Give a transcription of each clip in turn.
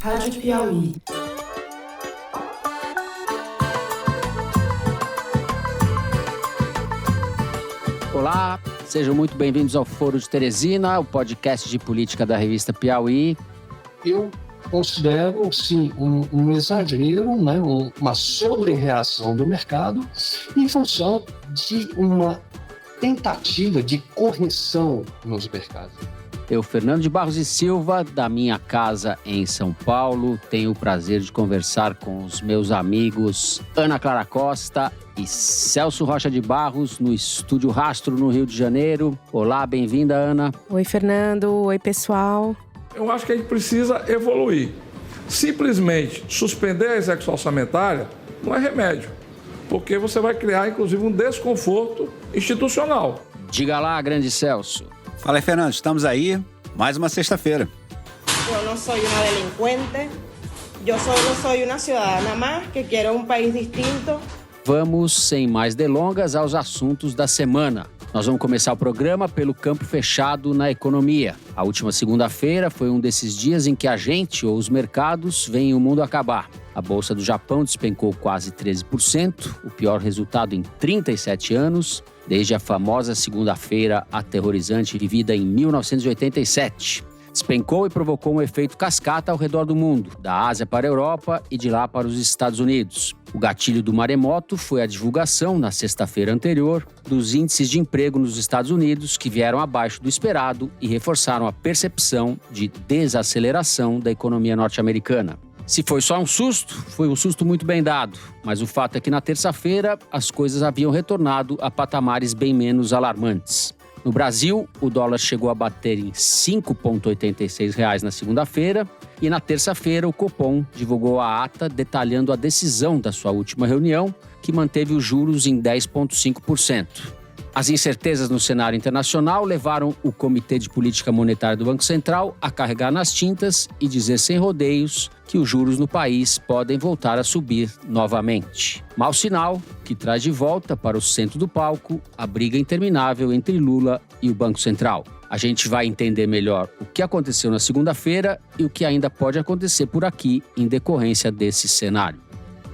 Rádio Piauí. Olá, sejam muito bem-vindos ao Foro de Teresina, o podcast de política da revista Piauí. Eu considero, sim, um exagero, né? Uma sobre-reação do mercado em função de uma tentativa de correção nos mercados. Eu, Fernando de Barros e Silva, da minha casa em São Paulo, tenho o prazer de conversar com os meus amigos Ana Clara Costa e Celso Rocha de Barros, no Estúdio Rastro, no Rio de Janeiro. Olá, bem-vinda, Ana. Oi, Fernando. Oi, pessoal. Eu acho que a gente precisa evoluir. Simplesmente suspender a execução orçamentária não é remédio, porque você vai criar, inclusive, um desconforto institucional. Diga lá, grande Celso. Fala aí, Fernando, estamos aí, mais uma sexta-feira. Eu não sou uma delinquente, eu só sou uma cidadã mais que quer um país distinto. Vamos, sem mais delongas, aos assuntos da semana. Nós vamos começar o programa pelo campo fechado na economia. A última segunda-feira foi um desses dias em que a gente, ou os mercados, veem o mundo acabar. A Bolsa do Japão despencou quase 13%, o pior resultado em 37 anos, desde a famosa segunda-feira aterrorizante vivida em 1987. Despencou e provocou um efeito cascata ao redor do mundo, da Ásia para a Europa e de lá para os Estados Unidos. O gatilho do maremoto foi a divulgação, na sexta-feira anterior, dos índices de emprego nos Estados Unidos, que vieram abaixo do esperado e reforçaram a percepção de desaceleração da economia norte-americana. Se foi só um susto, foi um susto muito bem dado, mas o fato é que na terça-feira as coisas haviam retornado a patamares bem menos alarmantes. No Brasil, o dólar chegou a bater em R$ 5,86 na segunda-feira e na terça-feira o Copom divulgou a ata detalhando a decisão da sua última reunião, que manteve os juros em 10,5%. As incertezas no cenário internacional levaram o Comitê de Política Monetária do Banco Central a carregar nas tintas e dizer sem rodeios que os juros no país podem voltar a subir novamente. Mau sinal que traz de volta para o centro do palco a briga interminável entre Lula e o Banco Central. A gente vai entender melhor o que aconteceu na segunda-feira e o que ainda pode acontecer por aqui em decorrência desse cenário.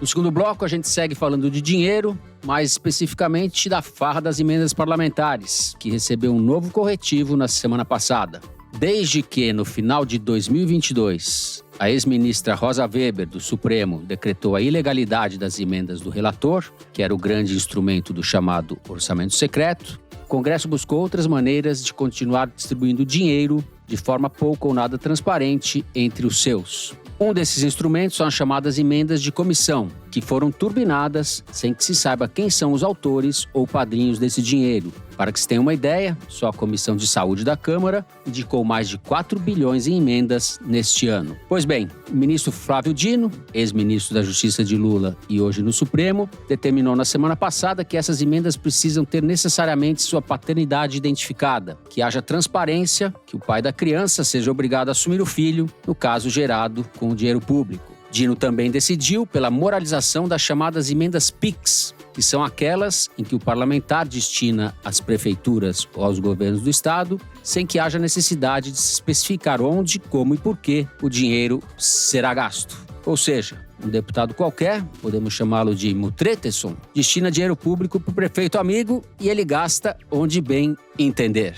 No segundo bloco, a gente segue falando de dinheiro, mais especificamente da farra das emendas parlamentares, que recebeu um novo corretivo na semana passada. Desde que, no final de 2022, a ex-ministra Rosa Weber, do Supremo, decretou a ilegalidade das emendas do relator, que era o grande instrumento do chamado orçamento secreto, o Congresso buscou outras maneiras de continuar distribuindo dinheiro de forma pouco ou nada transparente entre os seus. Um desses instrumentos são as chamadas emendas de comissão, que foram turbinadas sem que se saiba quem são os autores ou padrinhos desse dinheiro. Para que se tenha uma ideia, só a Comissão de Saúde da Câmara indicou mais de 4 bilhões em emendas neste ano. Pois bem, o ministro Flávio Dino, ex-ministro da Justiça de Lula e hoje no Supremo, determinou na semana passada que essas emendas precisam ter necessariamente sua paternidade identificada, que haja transparência, que o pai da criança seja obrigado a assumir o filho, no caso gerado com o dinheiro público. Dino também decidiu pela moralização das chamadas emendas PIX, que são aquelas em que o parlamentar destina às prefeituras ou aos governos do estado, sem que haja necessidade de se especificar onde, como e por que o dinheiro será gasto. Ou seja, um deputado qualquer, podemos chamá-lo de Mutreteson, destina dinheiro público para o prefeito amigo e ele gasta onde bem entender.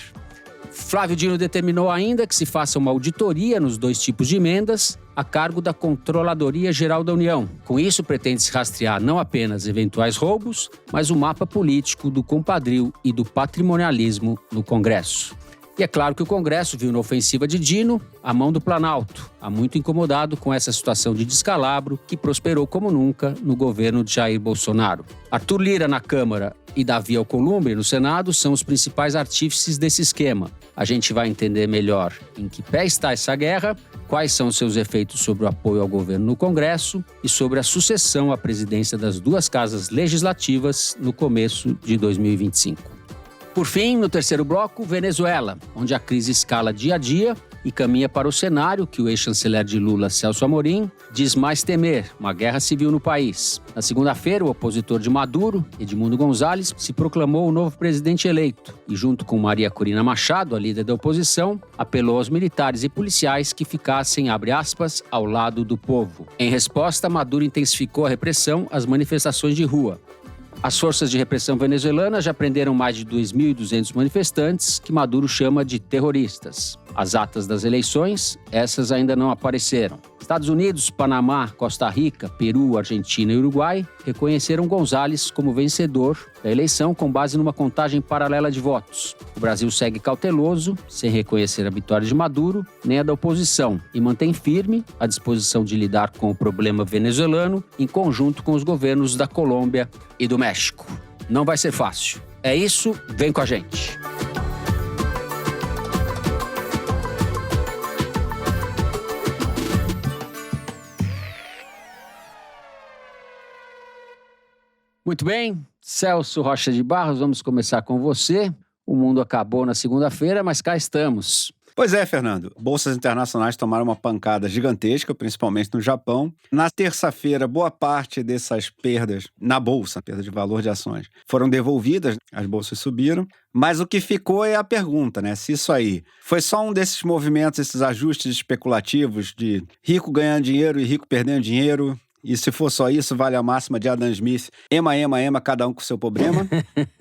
Flávio Dino determinou ainda que se faça uma auditoria nos dois tipos de emendas a cargo da Controladoria Geral da União. Com isso, pretende-se rastrear não apenas eventuais roubos, mas o mapa político do compadrio e do patrimonialismo no Congresso. E é claro que o Congresso viu na ofensiva de Dino a mão do Planalto, há muito incomodado com essa situação de descalabro que prosperou como nunca no governo de Jair Bolsonaro. Arthur Lira na Câmara e Davi Alcolumbre no Senado são os principais artífices desse esquema. A gente vai entender melhor em que pé está essa guerra, quais são os seus efeitos sobre o apoio ao governo no Congresso e sobre a sucessão à presidência das duas casas legislativas no começo de 2025. Por fim, no terceiro bloco, Venezuela, onde a crise escala dia a dia e caminha para o cenário que o ex-chanceler de Lula, Celso Amorim, diz mais temer, uma guerra civil no país. Na segunda-feira, o opositor de Maduro, Edmundo Gonzalez, se proclamou o novo presidente eleito e, junto com Maria Corina Machado, a líder da oposição, apelou aos militares e policiais que ficassem, abre aspas, ao lado do povo. Em resposta, Maduro intensificou a repressão às manifestações de rua. As forças de repressão venezuelanas já prenderam mais de 2.200 manifestantes, que Maduro chama de terroristas. As atas das eleições, essas ainda não apareceram. Estados Unidos, Panamá, Costa Rica, Peru, Argentina e Uruguai reconheceram Gonzalez como vencedor da eleição com base numa contagem paralela de votos. O Brasil segue cauteloso, sem reconhecer a vitória de Maduro, nem a da oposição, e mantém firme a disposição de lidar com o problema venezuelano em conjunto com os governos da Colômbia e do México. Não vai ser fácil. É isso, vem com a gente. Muito bem, Celso Rocha de Barros, vamos começar com você. O mundo acabou na segunda-feira, mas cá estamos. Pois é, Fernando. Bolsas internacionais tomaram uma pancada gigantesca, principalmente no Japão. Na terça-feira, boa parte dessas perdas na bolsa, perda de valor de ações, foram devolvidas, as bolsas subiram. Mas o que ficou é a pergunta, né? Se isso aí foi só um desses movimentos, esses ajustes especulativos de rico ganhando dinheiro e rico perdendo dinheiro. E se for só isso, vale a máxima de Adam Smith, ema, cada um com o seu problema.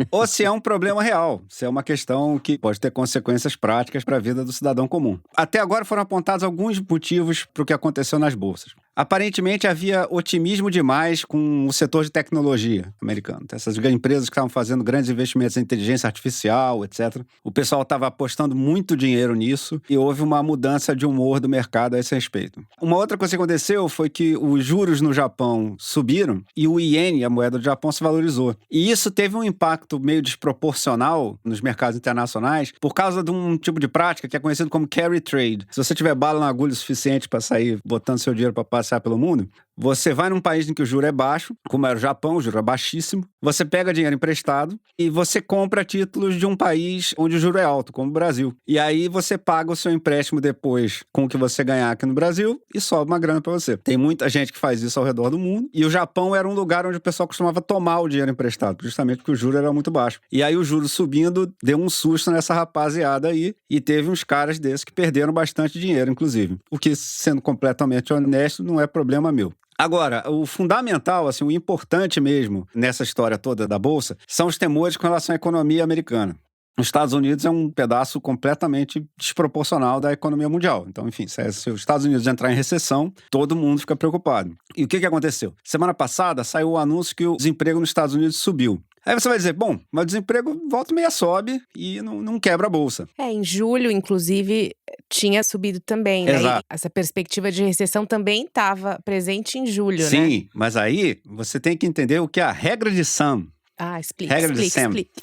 Ou se é um problema real, se é uma questão que pode ter consequências práticas para a vida do cidadão comum. Até agora foram apontados alguns motivos para o que aconteceu nas bolsas. Aparentemente havia otimismo demais com o setor de tecnologia americano. Essas empresas que estavam fazendo grandes investimentos em inteligência artificial, etc. O pessoal estava apostando muito dinheiro nisso e houve uma mudança de humor do mercado a esse respeito. Uma outra coisa que aconteceu foi que os juros no Japão subiram e o iene, a moeda do Japão, se valorizou. E isso teve um impacto meio desproporcional nos mercados internacionais por causa de um tipo de prática que é conhecido como carry trade. Se você tiver bala na agulha o suficiente para sair botando seu dinheiro para passear pelo mundo, você vai num país em que o juro é baixo, como era o Japão, o juro é baixíssimo, você pega dinheiro emprestado e você compra títulos de um país onde o juro é alto, como o Brasil. E aí você paga o seu empréstimo depois com o que você ganhar aqui no Brasil e sobe uma grana para você. Tem muita gente que faz isso ao redor do mundo e o Japão era um lugar onde o pessoal costumava tomar o dinheiro emprestado, justamente porque o juro era muito baixo. E aí o juro subindo deu um susto nessa rapaziada aí e teve uns caras desses que perderam bastante dinheiro, inclusive. O que, sendo completamente honesto, não é problema meu. Agora, o fundamental, assim, o importante mesmo nessa história toda da Bolsa são os temores com relação à economia americana. Os Estados Unidos é um pedaço completamente desproporcional da economia mundial. Então, enfim, se os Estados Unidos entrar em recessão, todo mundo fica preocupado. E o que aconteceu? Semana passada saiu o anúncio que o desemprego nos Estados Unidos subiu. Aí você vai dizer, bom, mas o desemprego volta e meia sobe e não quebra a bolsa. Em julho, inclusive, tinha subido também, né? Exato. E essa perspectiva de recessão também estava presente em julho, né? Sim, mas aí você tem que entender o que é a regra de Sam. Explica.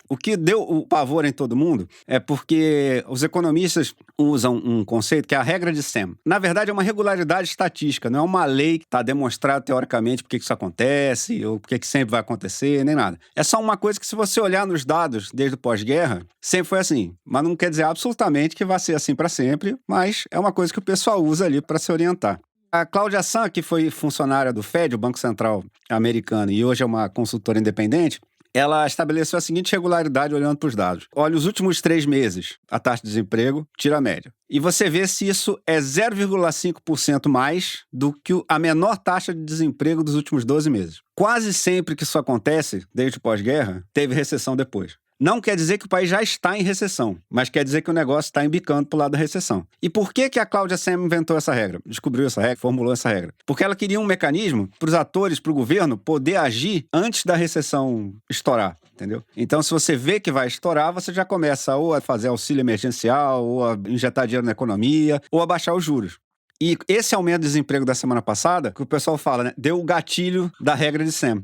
O que deu o pavor em todo mundo é porque os economistas usam um conceito que é a regra de Sam. Na verdade, é uma regularidade estatística, não é uma lei que está demonstrada teoricamente por que isso acontece ou por que sempre vai acontecer, nem nada. É só uma coisa que, se você olhar nos dados desde o pós-guerra, sempre foi assim. Mas não quer dizer absolutamente que vai ser assim para sempre, mas é uma coisa que o pessoal usa ali para se orientar. A Cláudia Sam, que foi funcionária do Fed, o Banco Central americano, e hoje é uma consultora independente, ela estabeleceu a seguinte regularidade olhando para os dados. Olha, os últimos 3 meses, a taxa de desemprego, tira a média. E você vê se isso é 0,5% mais do que a menor taxa de desemprego dos últimos 12 meses. Quase sempre que isso acontece, desde o pós-guerra, teve recessão depois. Não quer dizer que o país já está em recessão, mas quer dizer que o negócio está embicando para o lado da recessão. E por que a Cláudia Sam inventou essa regra? Descobriu essa regra, formulou essa regra? Porque ela queria um mecanismo para os atores, para o governo, poder agir antes da recessão estourar. Entendeu? Então, se você vê que vai estourar, você já começa ou a fazer auxílio emergencial, ou a injetar dinheiro na economia, ou a baixar os juros. E esse aumento de desemprego da semana passada, que o pessoal fala, né, deu o gatilho da regra de Sam.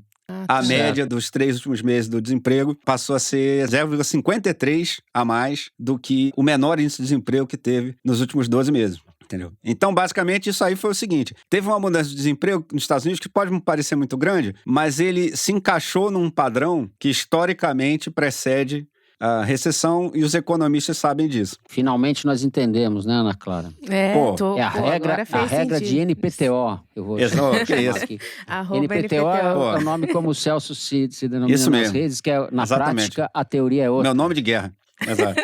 A média dos 3 últimos meses do desemprego passou a ser 0,53 a mais do que o menor índice de desemprego que teve nos últimos 12 meses. Entendeu? Então, basicamente, isso aí foi o seguinte. Teve uma mudança de desemprego nos Estados Unidos que pode me parecer muito grande, mas ele se encaixou num padrão que historicamente precede a recessão e os economistas sabem disso. Finalmente nós entendemos, né, Ana Clara? Pô, É a regra de NPTO. Eu vou que chamar isso? aqui. Arroba NPTO é NPTO. o nome como o Celso se denomina Isso nas mesmo. redes, que é, na Exatamente. prática, a teoria é outra. Meu nome de guerra. Exato.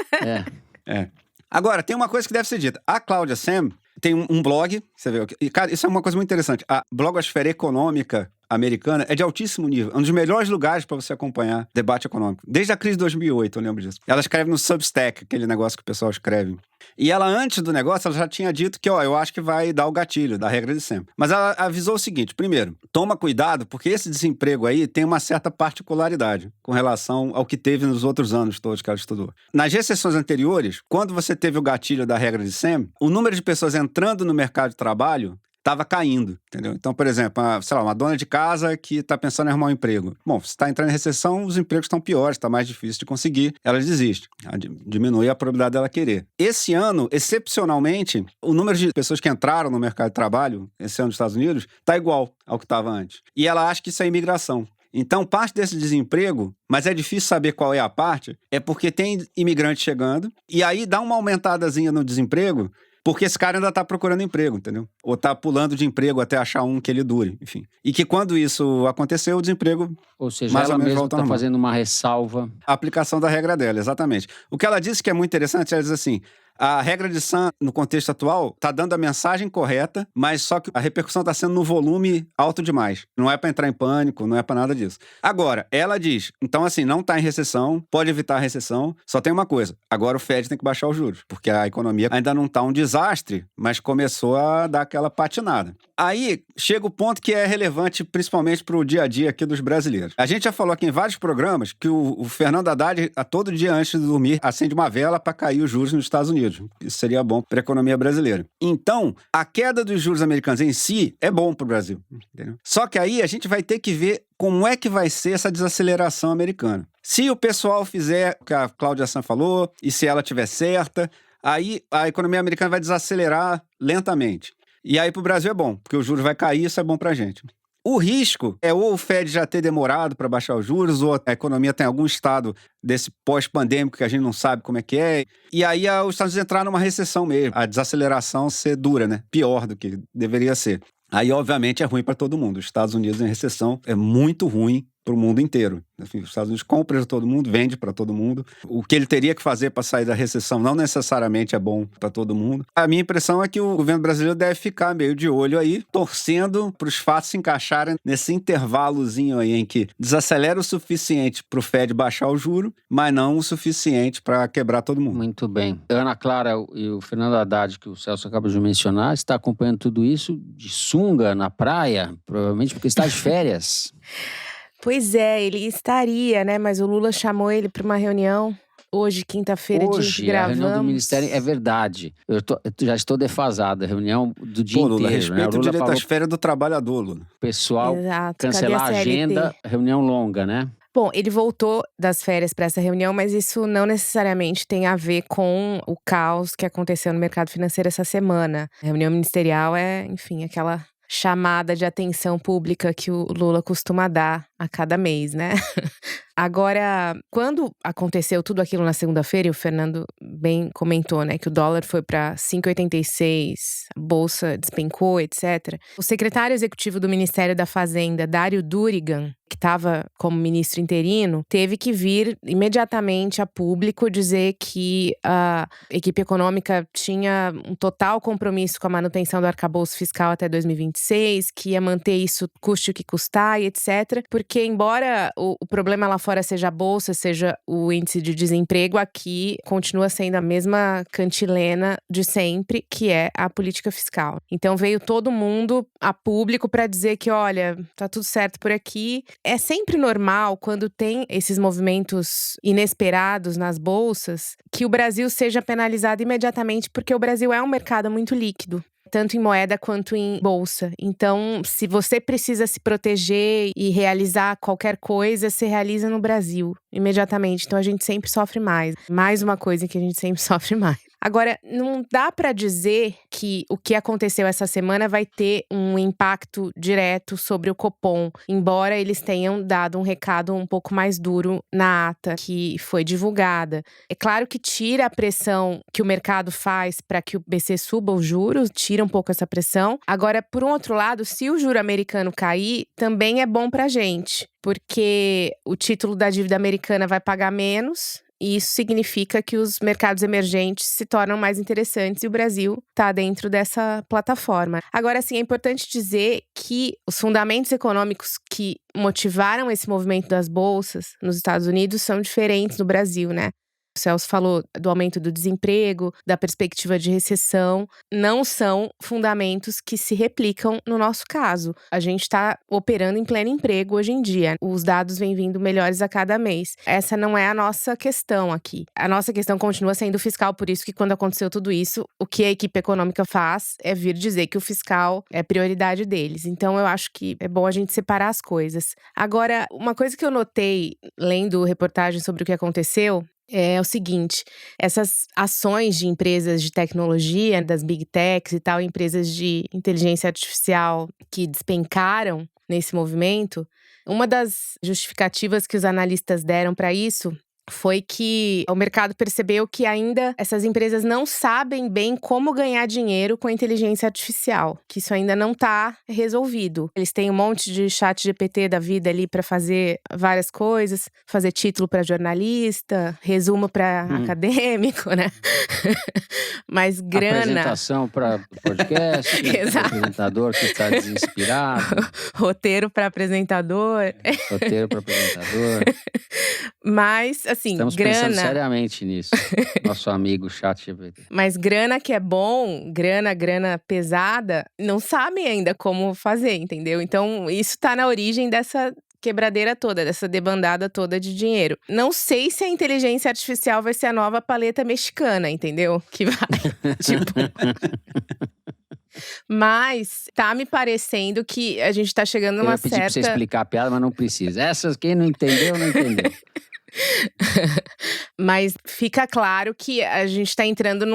É. Agora, tem uma coisa que deve ser dita. A Cláudia Sam tem um blog, você vê, e, cara, isso é uma coisa muito interessante. A blogosfera econômica americana é de altíssimo nível. É um dos melhores lugares para você acompanhar debate econômico. Desde a crise de 2008, eu lembro disso. Ela escreve no Substack, aquele negócio que o pessoal escreve. E ela, antes do negócio, ela já tinha dito que, eu acho que vai dar o gatilho da regra de sempre. Mas ela avisou o seguinte, primeiro, toma cuidado, porque esse desemprego aí tem uma certa particularidade com relação ao que teve nos outros anos todos que ela estudou. Nas recessões anteriores, quando você teve o gatilho da regra de sempre, o número de pessoas entrando no mercado de trabalho estava caindo, entendeu? Então, por exemplo, uma dona de casa que está pensando em arrumar um emprego. Bom, se está entrando em recessão, os empregos estão piores, está mais difícil de conseguir, ela desiste. Diminui a probabilidade dela querer. Esse ano, excepcionalmente, o número de pessoas que entraram no mercado de trabalho, esse ano nos Estados Unidos, está igual ao que estava antes. E ela acha que isso é imigração. Então, parte desse desemprego, mas é difícil saber qual é a parte, é porque tem imigrante chegando, e aí dá uma aumentadazinha no desemprego, porque esse cara ainda está procurando emprego, entendeu? Ou está pulando de emprego até achar um que ele dure, enfim. E que quando isso aconteceu, o desemprego Ou seja, mais ela ou menos mesma volta está ao normal. fazendo uma ressalva. A aplicação da regra dela, exatamente. O que ela disse que é muito interessante, ela diz assim, a regra de Sam, no contexto atual, está dando a mensagem correta, mas só que a repercussão está sendo no volume alto demais. Não é para entrar em pânico, não é para nada disso. Agora, ela diz, então assim, não está em recessão, pode evitar a recessão, só tem uma coisa, agora o Fed tem que baixar os juros, porque a economia ainda não está um desastre, mas começou a dar aquela patinada. Aí, chega o ponto que é relevante principalmente para o dia a dia aqui dos brasileiros. A gente já falou aqui em vários programas que o Fernando Haddad, a todo dia antes de dormir, acende uma vela para cair os juros nos Estados Unidos. Isso seria bom para a economia brasileira. Então, a queda dos juros americanos em si é bom para o Brasil. Entendeu? Só que aí a gente vai ter que ver como é que vai ser essa desaceleração americana. Se o pessoal fizer o que a Cláudia Sam falou, e se ela tiver certa, aí a economia americana vai desacelerar lentamente. E aí para o Brasil é bom, porque o juros vai cair, isso é bom para a gente. O risco é ou o Fed já ter demorado para baixar os juros, ou a economia tem algum estado desse pós-pandêmico que a gente não sabe como é que é. E aí os Estados Unidos entrar numa recessão mesmo, a desaceleração ser dura, né? Pior do que deveria ser. Aí, obviamente, é ruim para todo mundo. Os Estados Unidos em recessão é muito ruim para o mundo inteiro. Enfim, os Estados Unidos compra para todo mundo, vende para todo mundo. O que ele teria que fazer para sair da recessão não necessariamente é bom para todo mundo. A minha impressão é que o governo brasileiro deve ficar meio de olho aí, torcendo para os fatos se encaixarem nesse intervalozinho aí em que desacelera o suficiente para o Fed baixar o juro, mas não o suficiente para quebrar todo mundo. Muito bem. Ana Clara e o Fernando Haddad, que o Celso acaba de mencionar, está acompanhando tudo isso de sunga na praia, provavelmente porque está de férias. Pois é, ele estaria, né? Mas o Lula chamou ele para uma reunião hoje, quinta-feira, dia que Hoje, a gravamos. reunião do Ministério é verdade. Eu já estou defasada, a reunião do dia Pô, Lula, inteiro. respeita né? o Lula direito falou às férias do trabalhador, Lula. pro pessoal Exato. cancelar Cadê a CLT? agenda, reunião longa, né? Bom, ele voltou das férias para essa reunião, mas isso não necessariamente tem a ver com o caos que aconteceu no mercado financeiro essa semana. A reunião ministerial é, enfim, aquela chamada de atenção pública que o Lula costuma dar a cada mês, né? Agora, quando aconteceu tudo aquilo na segunda-feira, e o Fernando bem comentou, né, que o dólar foi para 5,86, a bolsa despencou, etc. O secretário executivo do Ministério da Fazenda, Dário Durigan, que estava como ministro interino, teve que vir imediatamente a público dizer que a equipe econômica tinha um total compromisso com a manutenção do arcabouço fiscal até 2026, que ia manter isso custe o que custar e etc. Porque embora o problema lá fora seja a bolsa, seja o índice de desemprego, aqui continua sendo a mesma cantilena de sempre, que é a política fiscal. Então veio todo mundo a público para dizer que, olha, tá tudo certo por aqui. É sempre normal, quando tem esses movimentos inesperados nas bolsas, que o Brasil seja penalizado imediatamente, porque o Brasil é um mercado muito líquido, tanto em moeda quanto em bolsa. Então, se você precisa se proteger e realizar qualquer coisa, se realiza no Brasil, imediatamente. Então, a gente sempre sofre mais. Mais uma coisa que a gente sempre sofre mais. Agora, não dá para dizer que o que aconteceu essa semana vai ter um impacto direto sobre o Copom, embora eles tenham dado um recado um pouco mais duro na ata que foi divulgada. É claro que tira a pressão que o mercado faz para que o BC suba os juros, tira um pouco essa pressão. Agora, por um outro lado, se o juro americano cair, também é bom para a gente, porque o título da dívida americana vai pagar menos. E isso significa que os mercados emergentes se tornam mais interessantes e o Brasil está dentro dessa plataforma. Agora, assim, é importante dizer que os fundamentos econômicos que motivaram esse movimento das bolsas nos Estados Unidos são diferentes no Brasil, né? O Celso falou do aumento do desemprego, da perspectiva de recessão. Não são fundamentos que se replicam no nosso caso. A gente está operando em pleno emprego hoje em dia. Os dados vêm vindo melhores a cada mês. Essa não é a nossa questão aqui. A nossa questão continua sendo fiscal, por isso que quando aconteceu tudo isso, o que a equipe econômica faz é vir dizer que o fiscal é prioridade deles. Então eu acho que é bom a gente separar as coisas. Agora, uma coisa que eu notei lendo reportagem sobre o que aconteceu é o seguinte, essas ações de empresas de tecnologia, das big techs e tal, empresas de inteligência artificial que despencaram nesse movimento, uma das justificativas que os analistas deram para isso foi que o mercado percebeu que ainda essas empresas não sabem bem como ganhar dinheiro com a inteligência artificial, que isso ainda não está resolvido. Eles têm um monte de chat GPT da vida ali para fazer várias coisas, fazer título para jornalista, resumo para acadêmico, né? Mas grana... Apresentação para podcast, apresentador que está desesperado. Roteiro para apresentador. Roteiro para apresentador. Mas, assim, estamos pensando seriamente nisso, nosso amigo ChatGPT. Mas grana que é bom, grana pesada, não sabem ainda como fazer, entendeu? Então, isso tá na origem dessa quebradeira toda, dessa debandada toda de dinheiro. Não sei se a inteligência artificial vai ser a nova paleta mexicana, entendeu? Que vai, tipo... Mas tá me parecendo que a gente tá chegando numa certa... Eu ia pedir pra você explicar a piada, mas não precisa. Essas, quem não entendeu, não entendeu. Mas fica claro que a gente tá entrando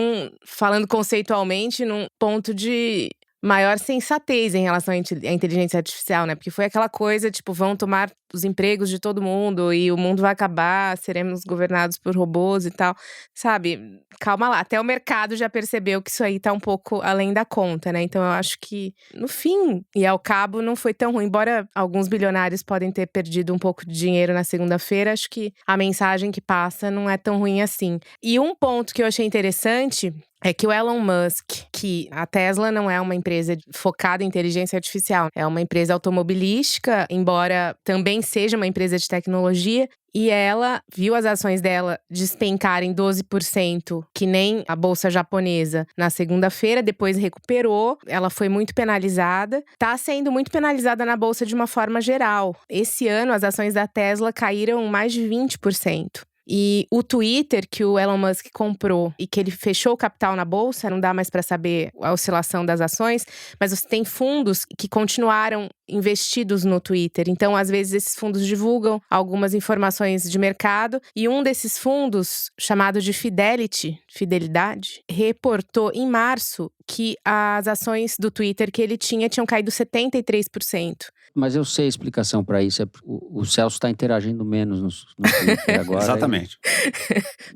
falando conceitualmente, num ponto de maior sensatez em relação à inteligência artificial, né? Porque foi aquela coisa, tipo, vão tomar os empregos de todo mundo e o mundo vai acabar, seremos governados por robôs e tal. Sabe? Calma lá, até o mercado já percebeu que isso aí tá um pouco além da conta, né? Então eu acho que, no fim e ao cabo, não foi tão ruim. Embora alguns bilionários podem ter perdido um pouco de dinheiro na segunda-feira, acho que a mensagem que passa não é tão ruim assim. E um ponto que eu achei interessante é que o Elon Musk, que a Tesla não é uma empresa focada em inteligência artificial, é uma empresa automobilística, embora também seja uma empresa de tecnologia, e ela viu as ações dela despencarem 12%, que nem a bolsa japonesa, na segunda-feira, depois recuperou, ela foi muito penalizada, está sendo muito penalizada na bolsa de uma forma geral. Esse ano, as ações da Tesla caíram mais de 20%. E o Twitter, que o Elon Musk comprou e que ele fechou o capital na bolsa, não dá mais para saber a oscilação das ações, mas você tem fundos que continuaram investidos no Twitter. Então, às vezes, esses fundos divulgam algumas informações de mercado. E um desses fundos, chamado de Fidelidade, reportou em março que as ações do Twitter que ele tinham caído 73%. Mas eu sei a explicação para isso. O Celso está interagindo menos no Twitter agora. Exatamente.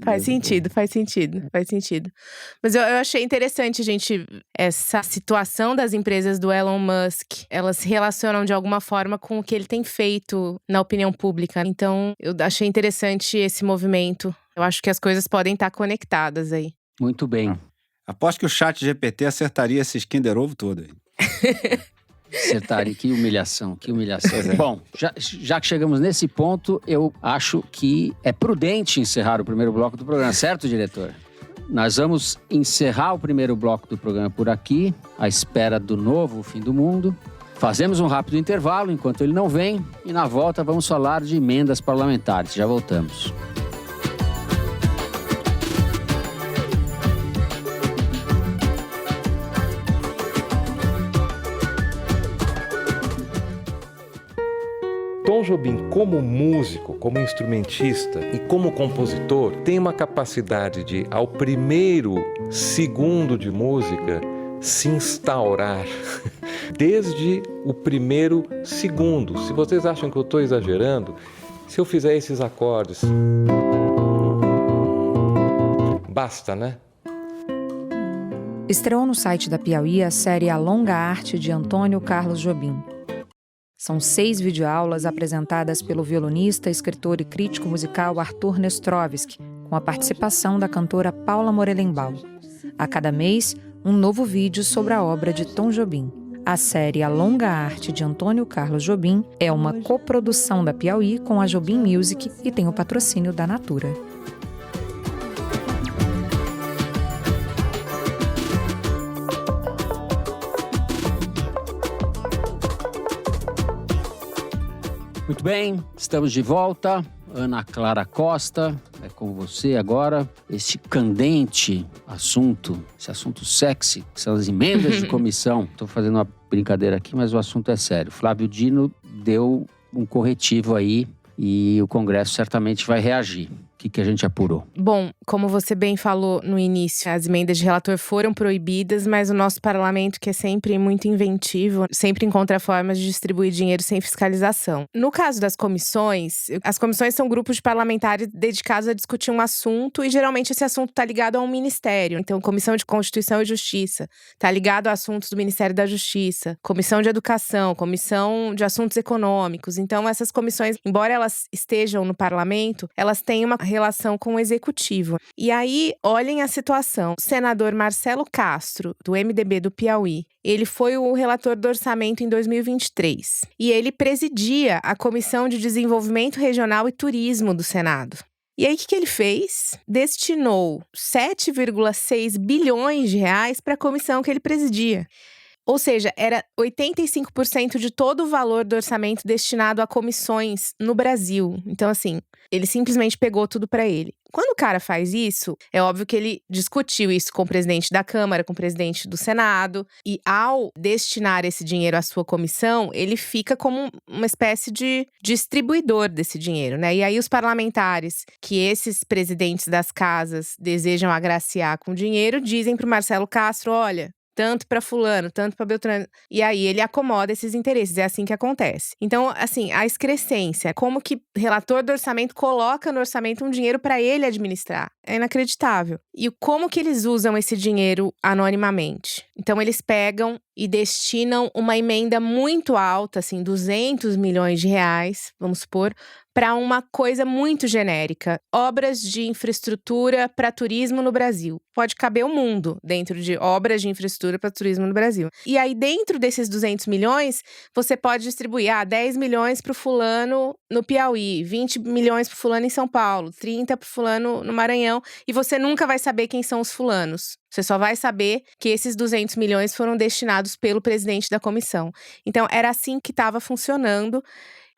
Faz sentido. Mas eu achei interessante, gente, essa situação das empresas do Elon Musk. Elas se relacionam de alguma forma com o que ele tem feito na opinião pública. Então, eu achei interessante esse movimento. Eu acho que as coisas podem estar conectadas aí. Muito bem. Aposto que o ChatGPT acertaria esse Kinder Ovo todo aí. Acertaria, que humilhação. Bom, já que chegamos nesse ponto, eu acho que é prudente encerrar o primeiro bloco do programa, certo, diretor? Nós vamos encerrar o primeiro bloco do programa por aqui, à espera do novo fim do mundo. Fazemos um rápido intervalo enquanto ele não vem e na volta vamos falar de emendas parlamentares. Já voltamos. Tom Jobim, como músico, como instrumentista e como compositor, tem uma capacidade de, ao primeiro segundo de música, se instaurar desde o primeiro segundo. Se vocês acham que eu estou exagerando, se eu fizer esses acordes, basta, né? Estreou no site da Piauí a série A Longa Arte de Antônio Carlos Jobim. São 6 videoaulas apresentadas pelo violonista, escritor e crítico musical Arthur Nestrovsky, com a participação da cantora Paula Morelenbaum. A cada mês, um novo vídeo sobre a obra de Tom Jobim. A série A Longa Arte de Antônio Carlos Jobim é uma coprodução da Piauí com a Jobim Music e tem o patrocínio da Natura. Muito bem, estamos de volta. Ana Clara Costa, é com você agora. Este candente assunto, esse assunto sexy, que são as emendas de comissão. Estou fazendo uma brincadeira aqui, mas o assunto é sério. Flávio Dino deu um corretivo aí e o Congresso certamente vai reagir. O que a gente apurou? Bom, como você bem falou no início, as emendas de relator foram proibidas, mas o nosso parlamento, que é sempre muito inventivo, sempre encontra formas de distribuir dinheiro sem fiscalização. No caso das comissões, as comissões são grupos de parlamentares dedicados a discutir um assunto e geralmente esse assunto está ligado a um ministério. Então, Comissão de Constituição e Justiça está ligado a assuntos do Ministério da Justiça, Comissão de Educação, Comissão de Assuntos Econômicos. Então, essas comissões, embora elas estejam no parlamento, elas têm uma relação com o executivo. E aí, olhem a situação. O senador Marcelo Castro, do MDB do Piauí, ele foi o relator do orçamento em 2023. E ele presidia a Comissão de Desenvolvimento Regional e Turismo do Senado. E aí, o que ele fez? Destinou 7,6 bilhões de reais para a comissão que ele presidia. Ou seja, era 85% de todo o valor do orçamento destinado a comissões no Brasil. Então, assim, ele simplesmente pegou tudo para ele. Quando o cara faz isso, é óbvio que ele discutiu isso com o presidente da Câmara, com o presidente do Senado. E ao destinar esse dinheiro à sua comissão, ele fica como uma espécie de distribuidor desse dinheiro, né? E aí os parlamentares que esses presidentes das casas desejam agraciar com dinheiro, dizem para o Marcelo Castro, olha, tanto para fulano, tanto para Beltrano. E aí ele acomoda esses interesses, é assim que acontece. Então, assim, a excrescência, como que relator do orçamento coloca no orçamento um dinheiro para ele administrar. É inacreditável. E como que eles usam esse dinheiro anonimamente? Então, eles pegam e destinam uma emenda muito alta, assim, 200 milhões de reais, vamos supor, para uma coisa muito genérica. Obras de infraestrutura para turismo no Brasil. Pode caber o mundo dentro de obras de infraestrutura para turismo no Brasil. E aí, dentro desses 200 milhões, você pode distribuir 10 milhões para o fulano no Piauí, 20 milhões para o fulano em São Paulo, 30 para o fulano no Maranhão. E você nunca vai saber quem são os fulanos. Você só vai saber que esses 200 milhões foram destinados pelo presidente da comissão. Então, era assim que estava funcionando.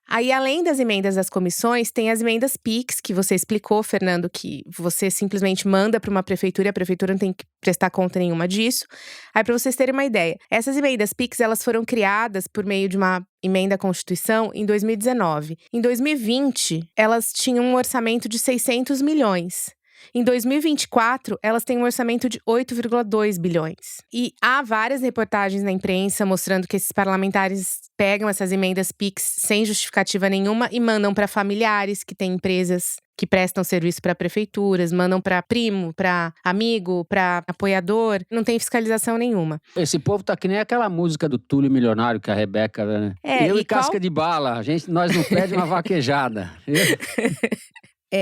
Aí, além das emendas das comissões, tem as emendas PIX, que você explicou, Fernando, que você simplesmente manda para uma prefeitura e a prefeitura não tem que prestar conta nenhuma disso. Aí, para vocês terem uma ideia, essas emendas PIX, elas foram criadas por meio de uma emenda à Constituição em 2019. Em 2020, elas tinham um orçamento de 600 milhões. Em 2024, elas têm um orçamento de 8,2 bilhões. E há várias reportagens na imprensa mostrando que esses parlamentares pegam essas emendas PIX sem justificativa nenhuma e mandam para familiares que têm empresas que prestam serviço para prefeituras, mandam para primo, para amigo, para apoiador. Não tem fiscalização nenhuma. Esse povo tá que nem aquela música do Túlio Milionário que a Rebeca, né? Eu e casca de bala, nós não pedimos uma vaquejada.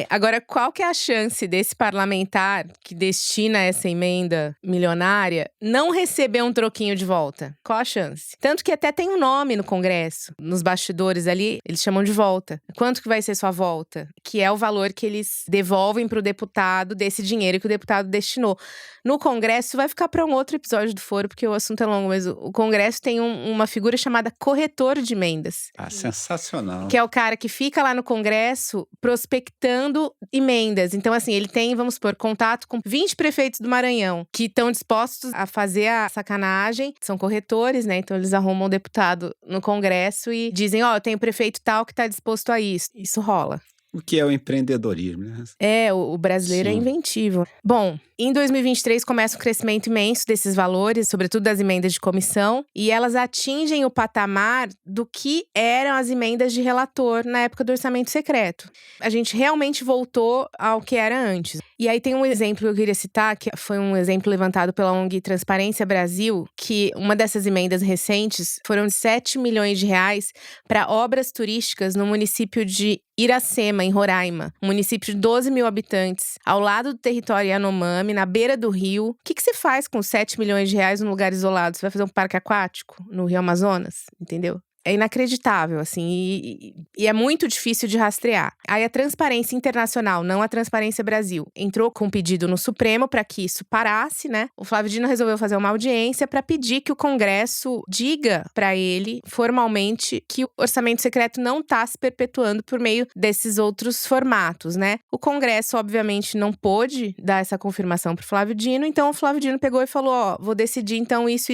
Agora, qual que é a chance desse parlamentar que destina essa emenda milionária não receber um troquinho de volta? Qual a chance? Tanto que até tem um nome no Congresso, nos bastidores ali, eles chamam de volta. Quanto que vai ser sua volta? Que é o valor que eles devolvem para o deputado desse dinheiro que o deputado destinou. No Congresso, vai ficar para um outro episódio do Foro, porque o assunto é longo, mas o Congresso tem uma figura chamada corretor de emendas. Sensacional. Que é o cara que fica lá no Congresso prospectando negociando emendas. Então, assim, ele tem, vamos supor, contato com 20 prefeitos do Maranhão que estão dispostos a fazer a sacanagem. São corretores, né? Então, eles arrumam um deputado no Congresso e dizem, eu tenho prefeito tal que está disposto a isso. Isso rola. O que é o empreendedorismo, né? O brasileiro é inventivo. Bom, em 2023 começa um crescimento imenso desses valores, sobretudo das emendas de comissão, e elas atingem o patamar do que eram as emendas de relator na época do orçamento secreto. A gente realmente voltou ao que era antes. E aí tem um exemplo que eu queria citar, que foi um exemplo levantado pela ONG Transparência Brasil, que uma dessas emendas recentes foram de 7 milhões de reais para obras turísticas no município de Iracema, em Roraima, um município de 12 mil habitantes, ao lado do território Yanomami, na beira do rio. O que se faz com 7 milhões de reais num lugar isolado? Você vai fazer um parque aquático no Rio Amazonas? Entendeu? É inacreditável, assim, e é muito difícil de rastrear. Aí a Transparência Internacional, não a Transparência Brasil, entrou com um pedido no Supremo para que isso parasse, né? O Flávio Dino resolveu fazer uma audiência para pedir que o Congresso diga para ele, formalmente, que o orçamento secreto não está se perpetuando por meio desses outros formatos, né? O Congresso, obviamente, não pôde dar essa confirmação para o Flávio Dino, então o Flávio Dino pegou e falou, vou decidir então isso.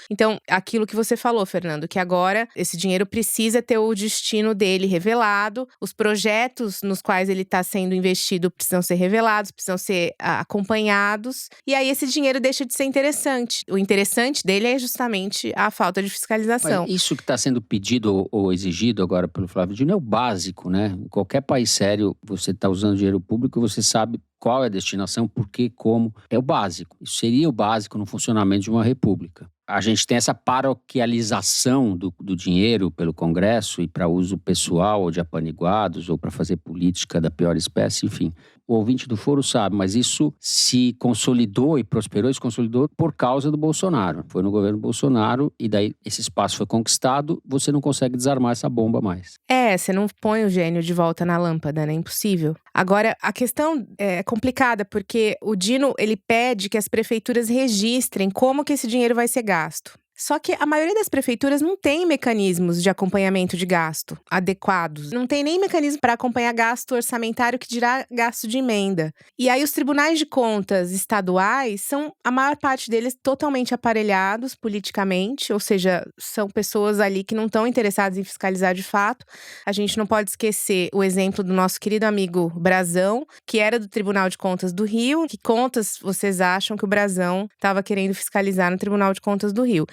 Então, aquilo que você falou, Fernando, que agora esse dinheiro precisa ter o destino dele revelado, os projetos nos quais ele está sendo investido precisam ser revelados, precisam ser acompanhados, e aí esse dinheiro deixa de ser interessante. O interessante dele é justamente a falta de fiscalização. Mas isso que está sendo pedido ou exigido agora pelo Flávio Dino é o básico, né? Em qualquer país sério, você está usando dinheiro público, você sabe qual é a destinação, por quê, como. É o básico. Isso seria o básico no funcionamento de uma república. A gente tem essa paroquialização do dinheiro pelo Congresso e para uso pessoal ou de apaniguados ou para fazer política da pior espécie, enfim. O ouvinte do Foro sabe, mas isso se consolidou e prosperou e se consolidou por causa do Bolsonaro. Foi no governo Bolsonaro e daí esse espaço foi conquistado, você não consegue desarmar essa bomba mais. Você não põe o gênio de volta na lâmpada, né? É impossível. Agora, a questão é complicada porque o Dino, ele pede que as prefeituras registrem como que esse dinheiro vai ser gasto. Só que a maioria das prefeituras não tem mecanismos de acompanhamento de gasto adequados. Não tem nem mecanismo para acompanhar gasto orçamentário, que dirá gasto de emenda. E aí os tribunais de contas estaduais são, a maior parte deles, totalmente aparelhados politicamente. Ou seja, são pessoas ali que não estão interessadas em fiscalizar de fato. A gente não pode esquecer o exemplo do nosso querido amigo Brazão, que era do Tribunal de Contas do Rio. Que contas vocês acham que o Brazão estava querendo fiscalizar no Tribunal de Contas do Rio?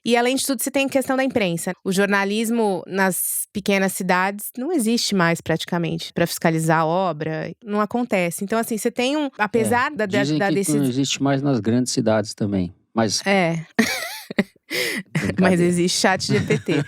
E, além de tudo, você tem a questão da imprensa. O jornalismo nas pequenas cidades não existe mais, praticamente, para fiscalizar a obra. Não acontece. Então, assim, você tem um… Apesar da decisão… Dizem que não existe mais nas grandes cidades também. Mas… Mas existe ChatGPT.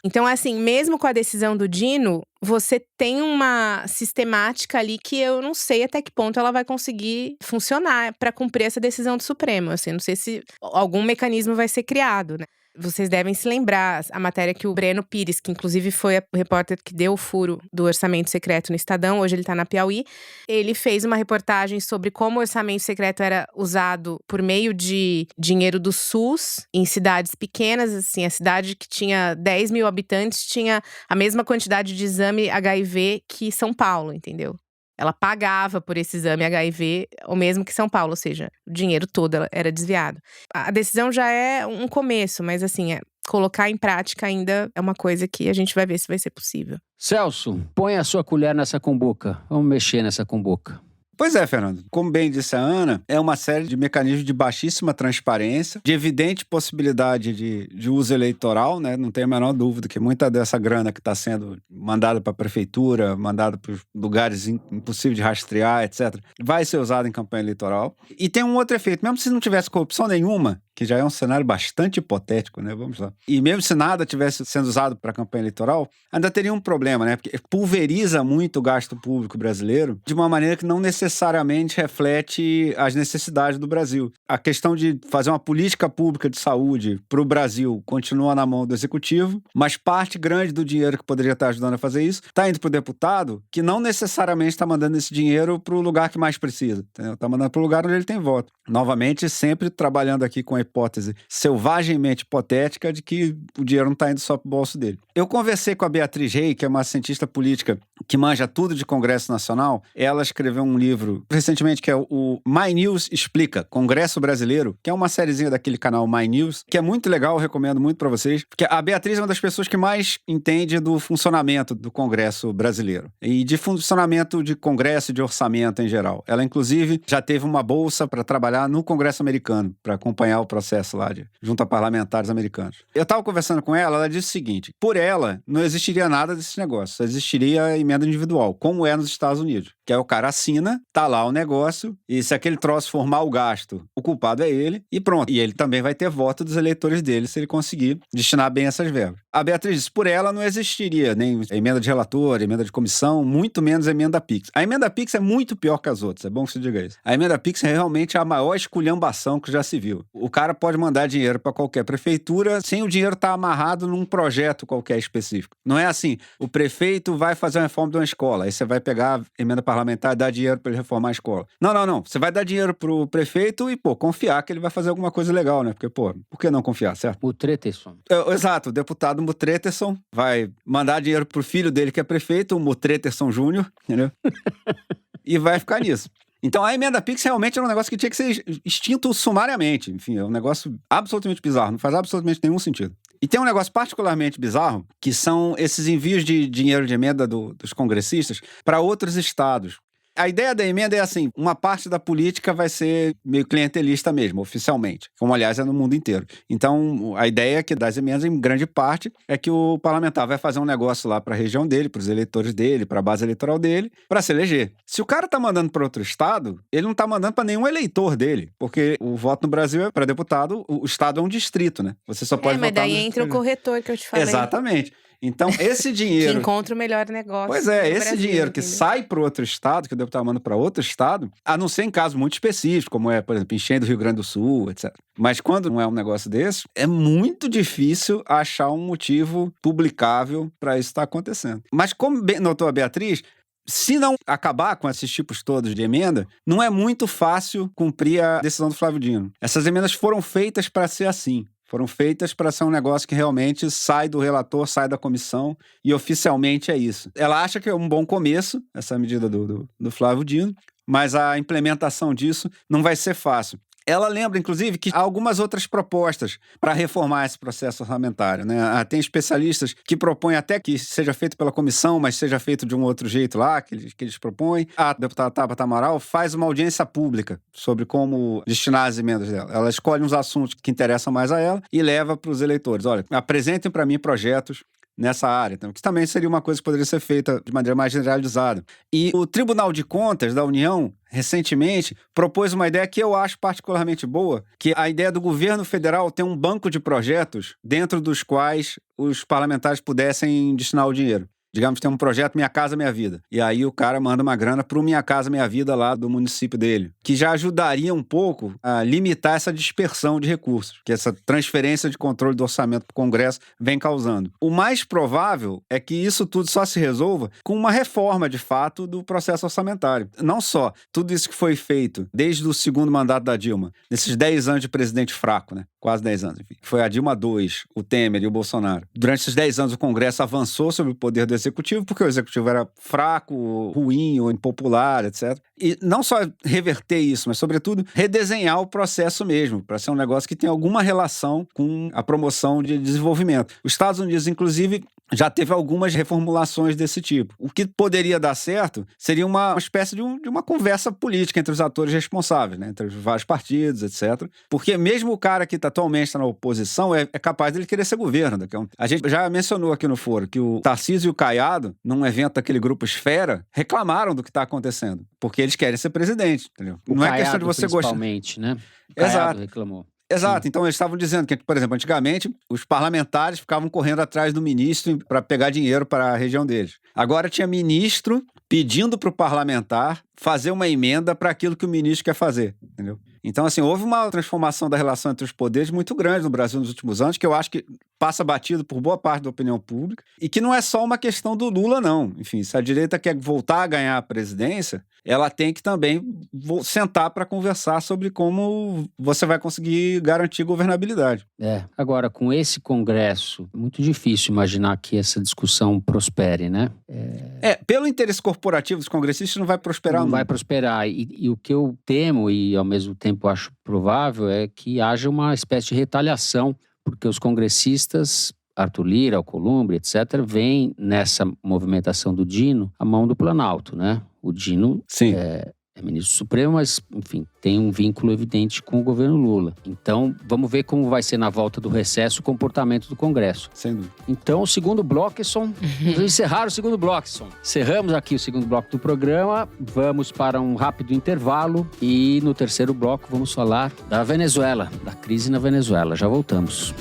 Então, assim, mesmo com a decisão do Dino, você tem uma sistemática ali que eu não sei até que ponto ela vai conseguir funcionar para cumprir essa decisão do Supremo. Assim, não sei se algum mecanismo vai ser criado, né? Vocês devem se lembrar a matéria que o Breno Pires, que inclusive foi o repórter que deu o furo do orçamento secreto no Estadão, hoje ele está na Piauí, ele fez uma reportagem sobre como o orçamento secreto era usado por meio de dinheiro do SUS em cidades pequenas, assim, a cidade que tinha 10 mil habitantes tinha a mesma quantidade de exame HIV que São Paulo, entendeu? Ela pagava por esse exame HIV o mesmo que São Paulo, ou seja, o dinheiro todo era desviado. A decisão já é um começo, mas assim, colocar em prática ainda é uma coisa que a gente vai ver se vai ser possível. Celso, põe a sua colher nessa cumbuca. Vamos mexer nessa cumbuca. Pois é, Fernando. Como bem disse a Ana, é uma série de mecanismos de baixíssima transparência, de evidente possibilidade de uso eleitoral, né? Não tem a menor dúvida que muita dessa grana que está sendo mandada para a prefeitura, mandada para lugares impossíveis de rastrear, etc., vai ser usada em campanha eleitoral. E tem um outro efeito. Mesmo se não tivesse corrupção nenhuma, que já é um cenário bastante hipotético, né? Vamos lá. E mesmo se nada tivesse sendo usado para a campanha eleitoral, ainda teria um problema, né? Porque pulveriza muito o gasto público brasileiro de uma maneira que não necessariamente necessariamente reflete as necessidades do Brasil. A questão de fazer uma política pública de saúde para o Brasil continua na mão do Executivo, mas parte grande do dinheiro que poderia estar ajudando a fazer isso está indo para o deputado, que não necessariamente está mandando esse dinheiro para o lugar que mais precisa. Está mandando para o lugar onde ele tem voto. Novamente, sempre trabalhando aqui com a hipótese selvagemmente hipotética de que o dinheiro não está indo só para o bolso dele. Eu conversei com a Beatriz Rey, que é uma cientista política que manja tudo de Congresso Nacional. Ela escreveu um livro recentemente que é o My News Explica, Congresso Brasileiro, que é uma sériezinha daquele canal My News, que é muito legal, eu recomendo muito para vocês, porque a Beatriz é uma das pessoas que mais entende do funcionamento do Congresso brasileiro e de funcionamento de Congresso e de orçamento em geral. Ela, inclusive, já teve uma bolsa para trabalhar no Congresso americano, para acompanhar o processo lá junto a parlamentares americanos. Eu estava conversando com ela, ela disse o seguinte: por ela, não existiria nada desse negócio, só existiria a emenda individual, como é nos Estados Unidos. Que aí o cara assina, tá lá o negócio, e se aquele troço for mal gasto, o culpado é ele, e pronto. E ele também vai ter voto dos eleitores dele se ele conseguir destinar bem essas verbas. A Beatriz disse, por ela não existiria nem emenda de relator, emenda de comissão, muito menos emenda PIX. A emenda PIX é muito pior que as outras, é bom que você diga isso. A emenda PIX é realmente a maior esculhambação que já se viu. O cara pode mandar dinheiro para qualquer prefeitura sem o dinheiro estar amarrado num projeto qualquer específico. Não é assim, o prefeito vai fazer uma reforma de uma escola, aí você vai pegar a emenda parlamentar e dar dinheiro para ele reformar a escola. Não. Você vai dar dinheiro pro prefeito e, confiar que ele vai fazer alguma coisa legal, né? Porque, por que não confiar, certo? O Mutreterson. Exato, o deputado Mutreterson vai mandar dinheiro pro filho dele que é prefeito, o Mutreterson Júnior, entendeu? E vai ficar nisso. Então, a emenda PIX realmente era um negócio que tinha que ser extinto sumariamente. Enfim, é um negócio absolutamente bizarro, não faz absolutamente nenhum sentido. E tem um negócio particularmente bizarro, que são esses envios de dinheiro de emenda dos congressistas para outros estados. A ideia da emenda é assim, uma parte da política vai ser meio clientelista mesmo, oficialmente, como aliás é no mundo inteiro. Então, a ideia é que das emendas, em grande parte, é que o parlamentar vai fazer um negócio lá para a região dele, para os eleitores dele, para a base eleitoral dele, para se eleger. Se o cara tá mandando para outro estado, ele não tá mandando para nenhum eleitor dele, porque o voto no Brasil é para deputado, o estado é um distrito, né? Você só pode votar mas daí entra o corretor que eu te falei. Exatamente. Então, esse dinheiro... que encontra o melhor negócio. Pois é, esse Brasil, dinheiro que entendeu? sai para outro estado, que o deputado manda para outro estado, a não ser em casos muito específicos, como é, por exemplo, enchendo o Rio Grande do Sul, etc. Mas quando não é um negócio desse, é muito difícil achar um motivo publicável para isso estar acontecendo. Mas como bem notou a Beatriz, se não acabar com esses tipos todos de emenda, não é muito fácil cumprir a decisão do Flávio Dino. Essas emendas foram feitas para ser assim. Foram feitas para ser um negócio que realmente sai do relator, sai da comissão, e oficialmente é isso. Ela acha que é um bom começo, essa medida do Flávio Dino, mas a implementação disso não vai ser fácil. Ela lembra, inclusive, que há algumas outras propostas para reformar esse processo orçamentário, né? Tem especialistas que propõem até que seja feito pela comissão, mas seja feito de um outro jeito lá, que eles propõem. A deputada Tabata Amaral faz uma audiência pública sobre como destinar as emendas dela. Ela escolhe uns assuntos que interessam mais a ela e leva para os eleitores. Olha, apresentem para mim projetos nessa área, então, que também seria uma coisa que poderia ser feita de maneira mais generalizada. E o Tribunal de Contas da União, recentemente, propôs uma ideia que eu acho particularmente boa, que a ideia do governo federal ter um banco de projetos dentro dos quais os parlamentares pudessem destinar o dinheiro. Digamos, tem um projeto Minha Casa Minha Vida. E aí o cara manda uma grana pro Minha Casa Minha Vida lá do município dele. Que já ajudaria um pouco a limitar essa dispersão de recursos, que essa transferência de controle do orçamento pro Congresso vem causando. O mais provável é que isso tudo só se resolva com uma reforma, de fato, do processo orçamentário. Não só tudo isso que foi feito desde o segundo mandato da Dilma, nesses 10 anos de presidente fraco, né? Quase 10 anos, enfim. Foi a Dilma II, o Temer e o Bolsonaro. Durante esses 10 anos, o Congresso avançou sobre o poder do Executivo, porque o Executivo era fraco, ruim ou impopular, etc. E não só reverter isso, mas, sobretudo, redesenhar o processo mesmo, para ser um negócio que tenha alguma relação com a promoção de desenvolvimento. Os Estados Unidos, inclusive, já teve algumas reformulações desse tipo. O que poderia dar certo seria uma espécie de uma conversa política entre os atores responsáveis, né? Entre os vários partidos, etc. Porque mesmo o cara que atualmente está na oposição é capaz dele querer ser governo. A gente já mencionou aqui no foro que o Tarcísio e o Caiado, num evento daquele grupo Esfera, reclamaram do que está acontecendo, porque eles querem ser presidente, entendeu? Não é questão de você gostar. Principalmente, né? O Caiado Exato. Reclamou. Exato, então eles estavam dizendo que, por exemplo, antigamente os parlamentares ficavam correndo atrás do ministro para pegar dinheiro para a região deles. Agora tinha ministro pedindo para o parlamentar fazer uma emenda para aquilo que o ministro quer fazer, entendeu? Então, assim, houve uma transformação da relação entre os poderes muito grande no Brasil nos últimos anos, que eu acho que passa batido por boa parte da opinião pública, e que não é só uma questão do Lula, não. Enfim, se a direita quer voltar a ganhar a presidência, ela tem que também sentar para conversar sobre como você vai conseguir garantir governabilidade. Agora, com esse Congresso, é muito difícil imaginar que essa discussão prospere, né? Pelo interesse corporativo dos congressistas não vai prosperar. Não vai prosperar. E o que eu temo, e ao mesmo tempo acho provável, é que haja uma espécie de retaliação, porque os congressistas, Arthur Lira, Alcolumbre, etc., veem nessa movimentação do Dino a mão do Planalto, né? O Dino Sim. é ministro supremo, mas, enfim, tem um vínculo evidente com o governo Lula. Então, vamos ver como vai ser na volta do recesso o comportamento do Congresso. Sem dúvida. Então, o segundo bloco, vamos encerrar o segundo bloco. Encerramos aqui o segundo bloco do programa, vamos para um rápido intervalo e no terceiro bloco vamos falar da Venezuela, da crise na Venezuela. Já voltamos.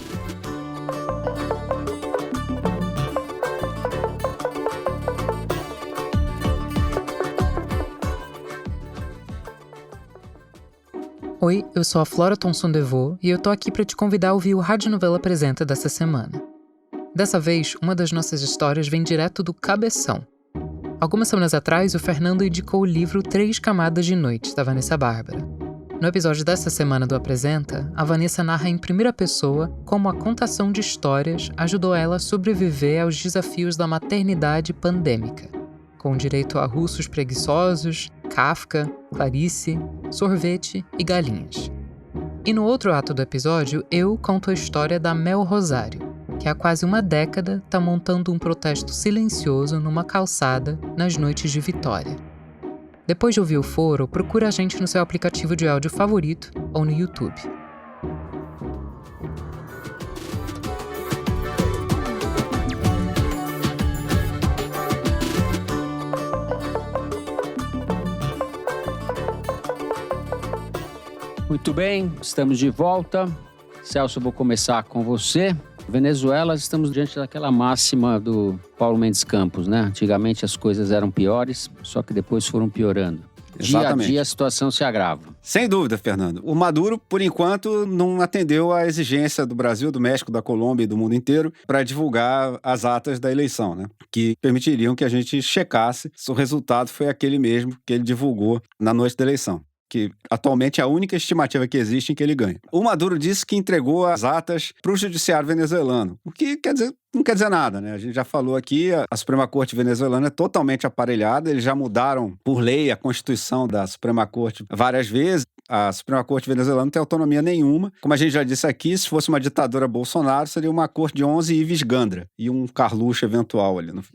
Oi, eu sou a Flora Thomson-Devaux e eu tô aqui para te convidar a ouvir o Rádio Novela Apresenta dessa semana. Dessa vez, uma das nossas histórias vem direto do Cabeção. Algumas semanas atrás, o Fernando indicou o livro 3 Camadas de Noite, da Vanessa Bárbara. No episódio dessa semana do Apresenta, a Vanessa narra em primeira pessoa como a contação de histórias ajudou ela a sobreviver aos desafios da maternidade pandêmica, com direito a russos preguiçosos, Kafka, Clarice, sorvete e galinhas. E no outro ato do episódio, eu conto a história da Mel Rosário, que há quase uma década está montando um protesto silencioso numa calçada nas noites de Vitória. Depois de ouvir o foro, procura a gente no seu aplicativo de áudio favorito ou no YouTube. Muito bem, estamos de volta. Celso, eu vou começar com você. Venezuela, estamos diante daquela máxima do Paulo Mendes Campos, né? Antigamente as coisas eram piores, só que depois foram piorando. Dia a dia a situação se agrava. Sem dúvida, Fernando. O Maduro, por enquanto, não atendeu à exigência do Brasil, do México, da Colômbia e do mundo inteiro para divulgar as atas da eleição, né? Que permitiriam que a gente checasse se o resultado foi aquele mesmo que ele divulgou na noite da eleição, que atualmente é a única estimativa que existe em que ele ganha. O Maduro disse que entregou as atas para o judiciário venezuelano, o que não quer dizer nada, né? A gente já falou aqui, a Suprema Corte venezuelana é totalmente aparelhada, eles já mudaram por lei a Constituição da Suprema Corte várias vezes. A Suprema Corte venezuelana não tem autonomia nenhuma. Como a gente já disse aqui, se fosse uma ditadura Bolsonaro, seria uma corte de 11 Ives Gandra e um Carluxo eventual ali no fim.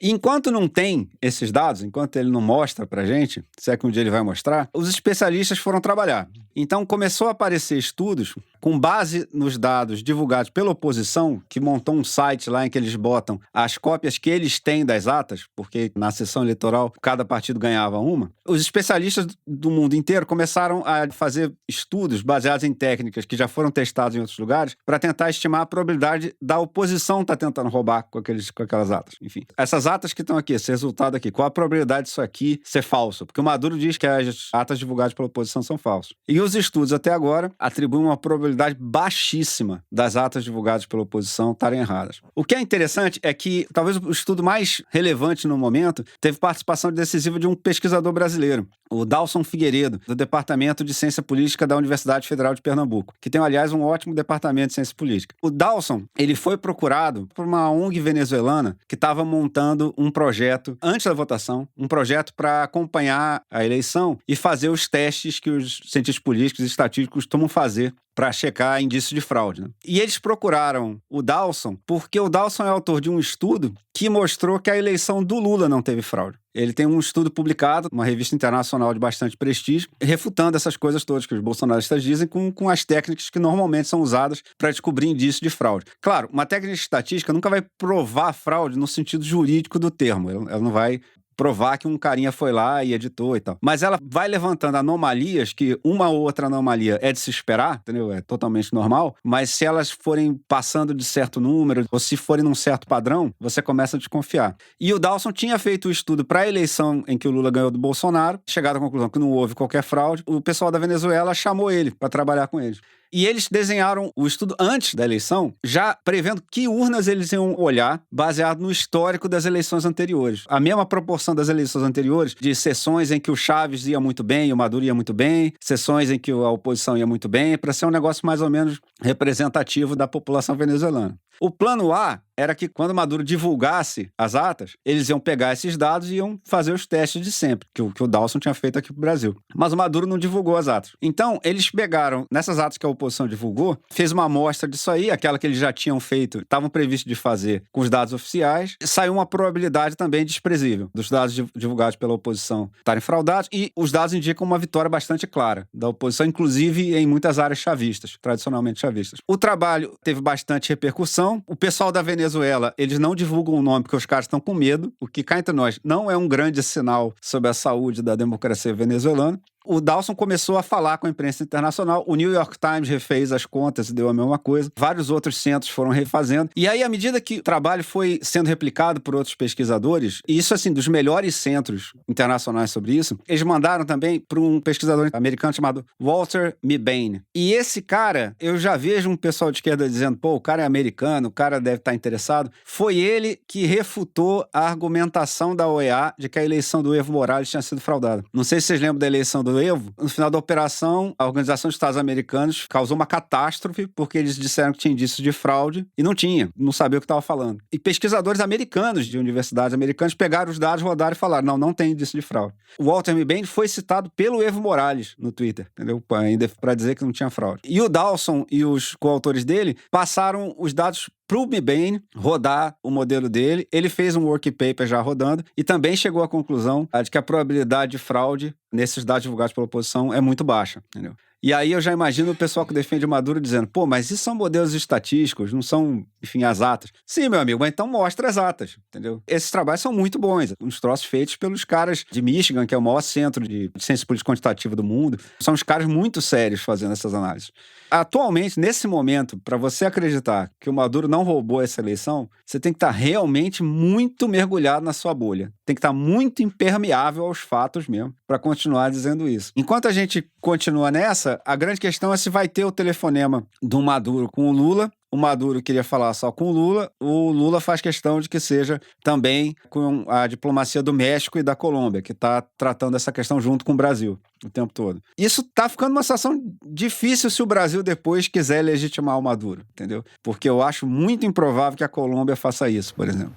Enquanto não tem esses dados, enquanto ele não mostra pra gente, se é que um dia ele vai mostrar, os especialistas foram trabalhar. Então começou a aparecer estudos com base nos dados divulgados pela oposição, que montou um site lá em que eles botam as cópias que eles têm das atas, porque na sessão eleitoral cada partido ganhava uma. Os especialistas do mundo inteiro começaram a fazer estudos baseados em técnicas que já foram testadas em outros lugares para tentar estimar a probabilidade da oposição estar tentando roubar com aquelas atas. Enfim, essas atas que estão aqui, esse resultado aqui, qual a probabilidade disso aqui ser falso? Porque o Maduro diz que as atas divulgadas pela oposição são falsas. E os estudos até agora atribuem uma probabilidade baixíssima das atas divulgadas pela oposição estarem erradas. O que é interessante é que talvez o estudo mais relevante no momento teve participação decisiva de um pesquisador brasileiro, o Dawson Figueiredo, do Departamento de Ciência Política da Universidade Federal de Pernambuco, que tem, aliás, um ótimo departamento de ciência política. O Dawson, ele foi procurado por uma ONG venezuelana que estava montando um projeto, antes da votação, um projeto para acompanhar a eleição e fazer os testes que os cientistas políticos e estatísticos costumam fazer para checar indícios de fraude, né? E eles procuraram o Dawson porque o Dawson é autor de um estudo que mostrou que a eleição do Lula não teve fraude. Ele tem um estudo publicado, uma revista internacional de bastante prestígio, refutando essas coisas todas que os bolsonaristas dizem com as técnicas que normalmente são usadas para descobrir indícios de fraude. Claro, uma técnica estatística nunca vai provar fraude no sentido jurídico do termo. Ela não vai provar que um carinha foi lá e editou e tal. Mas ela vai levantando anomalias que uma ou outra anomalia é de se esperar, entendeu? É totalmente normal, mas se elas forem passando de certo número ou se forem num certo padrão, você começa a desconfiar. E o Dawson tinha feito o estudo para a eleição em que o Lula ganhou do Bolsonaro, chegado à conclusão que não houve qualquer fraude, o pessoal da Venezuela chamou ele para trabalhar com eles. E eles desenharam o estudo antes da eleição, já prevendo que urnas eles iam olhar, baseado no histórico das eleições anteriores. A mesma proporção das eleições anteriores, de sessões em que o Chaves ia muito bem, o Maduro ia muito bem, sessões em que a oposição ia muito bem, para ser um negócio mais ou menos representativo da população venezuelana. O plano A era que quando Maduro divulgasse as atas, eles iam pegar esses dados e iam fazer os testes de sempre, que o Dawson tinha feito aqui pro Brasil. Mas o Maduro não divulgou as atas. Então, eles pegaram, nessas atas que a oposição divulgou, fez uma amostra disso aí, aquela que eles já tinham feito, estavam previstos de fazer com os dados oficiais, e saiu uma probabilidade também desprezível dos dados divulgados pela oposição estarem fraudados, e os dados indicam uma vitória bastante clara da oposição, inclusive em muitas áreas chavistas, tradicionalmente chavistas. O trabalho teve bastante repercussão. O pessoal da Venezuela, eles não divulgam o nome porque os caras estão com medo, o que cá entre nós não é um grande sinal sobre a saúde da democracia venezuelana. O Dawson começou a falar com a imprensa internacional, o New York Times refez as contas e deu a mesma coisa, vários outros centros foram refazendo, e aí à medida que o trabalho foi sendo replicado por outros pesquisadores, e isso assim, dos melhores centros internacionais sobre isso, eles mandaram também para um pesquisador americano chamado Walter Mebane. E esse cara, eu já vejo um pessoal de esquerda dizendo, pô, o cara é americano, o cara deve estar interessado. Foi ele que refutou a argumentação da OEA de que a eleição do Evo Morales tinha sido fraudada. Não sei se vocês lembram da eleição do Evo. No final da operação, a Organização dos Estados Americanos causou uma catástrofe porque eles disseram que tinha indícios de fraude e não tinha, não sabia o que estava falando. E pesquisadores americanos de universidades americanas pegaram os dados, rodaram e falaram, não tem indício de fraude. O Walter Mebane foi citado pelo Evo Morales no Twitter, entendeu? Ainda para dizer que não tinha fraude. E o Dawson e os coautores dele passaram os dados para o Mebane rodar o modelo dele. Ele fez um work paper já rodando e também chegou à conclusão de que a probabilidade de fraude nesses dados divulgados pela oposição é muito baixa, entendeu? E aí eu já imagino o pessoal que defende Maduro dizendo, pô, mas isso são modelos estatísticos, não são, enfim, as atas. Sim, meu amigo, mas então mostra as atas, entendeu? Esses trabalhos são muito bons, uns troços feitos pelos caras de Michigan, que é o maior centro de ciência política quantitativa do mundo. São uns caras muito sérios fazendo essas análises. Atualmente, nesse momento, para você acreditar que o Maduro não roubou essa eleição, você tem que estar realmente muito mergulhado na sua bolha. Tem que estar muito impermeável aos fatos mesmo, para continuar dizendo isso. Enquanto a gente continua nessa, a grande questão é se vai ter o telefonema do Maduro com o Lula. O Maduro queria falar só com o Lula faz questão de que seja também com a diplomacia do México e da Colômbia, que está tratando essa questão junto com o Brasil o tempo todo. Isso está ficando uma situação difícil se o Brasil depois quiser legitimar o Maduro, entendeu? Porque eu acho muito improvável que a Colômbia faça isso, por exemplo.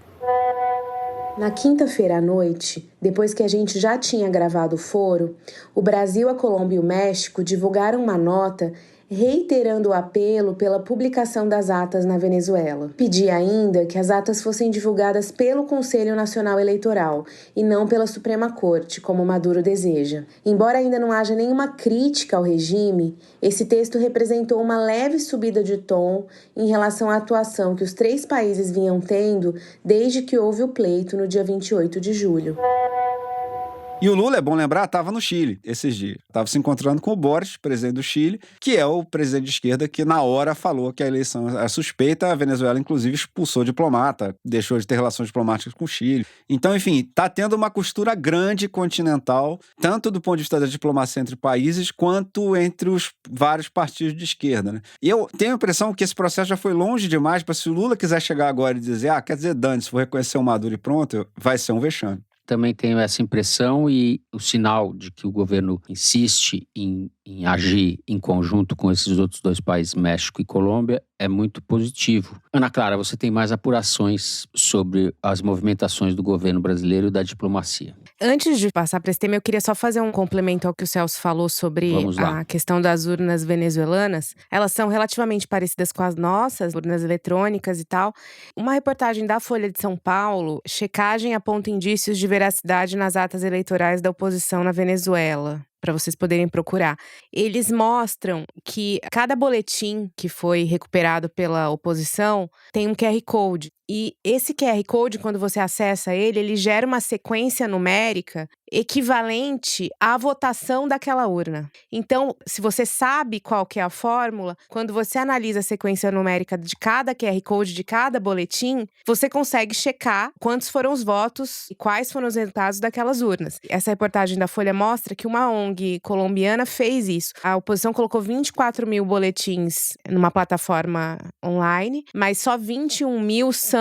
Na quinta-feira à noite, depois que a gente já tinha gravado o foro, o Brasil, a Colômbia e o México divulgaram uma nota reiterando o apelo pela publicação das atas na Venezuela. Pedi ainda que as atas fossem divulgadas pelo Conselho Nacional Eleitoral e não pela Suprema Corte, como Maduro deseja. Embora ainda não haja nenhuma crítica ao regime, esse texto representou uma leve subida de tom em relação à atuação que os três países vinham tendo desde que houve o pleito no dia 28 de julho. E o Lula, é bom lembrar, estava no Chile esses dias. Estava se encontrando com o Boric, presidente do Chile, que é o presidente de esquerda que na hora falou que a eleição é suspeita. A Venezuela, inclusive, expulsou diplomata, deixou de ter relações diplomáticas com o Chile. Então, enfim, está tendo uma costura grande continental, tanto do ponto de vista da diplomacia entre países, quanto entre os vários partidos de esquerda, né? E eu tenho a impressão que esse processo já foi longe demais para se o Lula quiser chegar agora e dizer, quer dizer, dane-se, vou reconhecer o Maduro e pronto, vai ser um vexame. Também tenho essa impressão e o sinal de que o governo insiste em agir em conjunto com esses outros dois países, México e Colômbia, é muito positivo. Ana Clara, você tem mais apurações sobre as movimentações do governo brasileiro e da diplomacia. Antes de passar para esse tema, eu queria só fazer um complemento ao que o Celso falou sobre a questão das urnas venezuelanas. Elas são relativamente parecidas com as nossas, urnas eletrônicas e tal. Uma reportagem da Folha de São Paulo, checagem aponta indícios de veracidade nas atas eleitorais da oposição na Venezuela. para vocês poderem procurar. Eles mostram que cada boletim que foi recuperado pela oposição tem um QR Code. E esse QR Code, quando você acessa ele gera uma sequência numérica equivalente à votação daquela urna. Então, se você sabe qual que é a fórmula, quando você analisa a sequência numérica de cada QR Code, de cada boletim, você consegue checar quantos foram os votos e quais foram os resultados daquelas urnas. Essa reportagem da Folha mostra que uma ONG colombiana fez isso. A oposição colocou 24 mil boletins numa plataforma online, mas só 21 mil são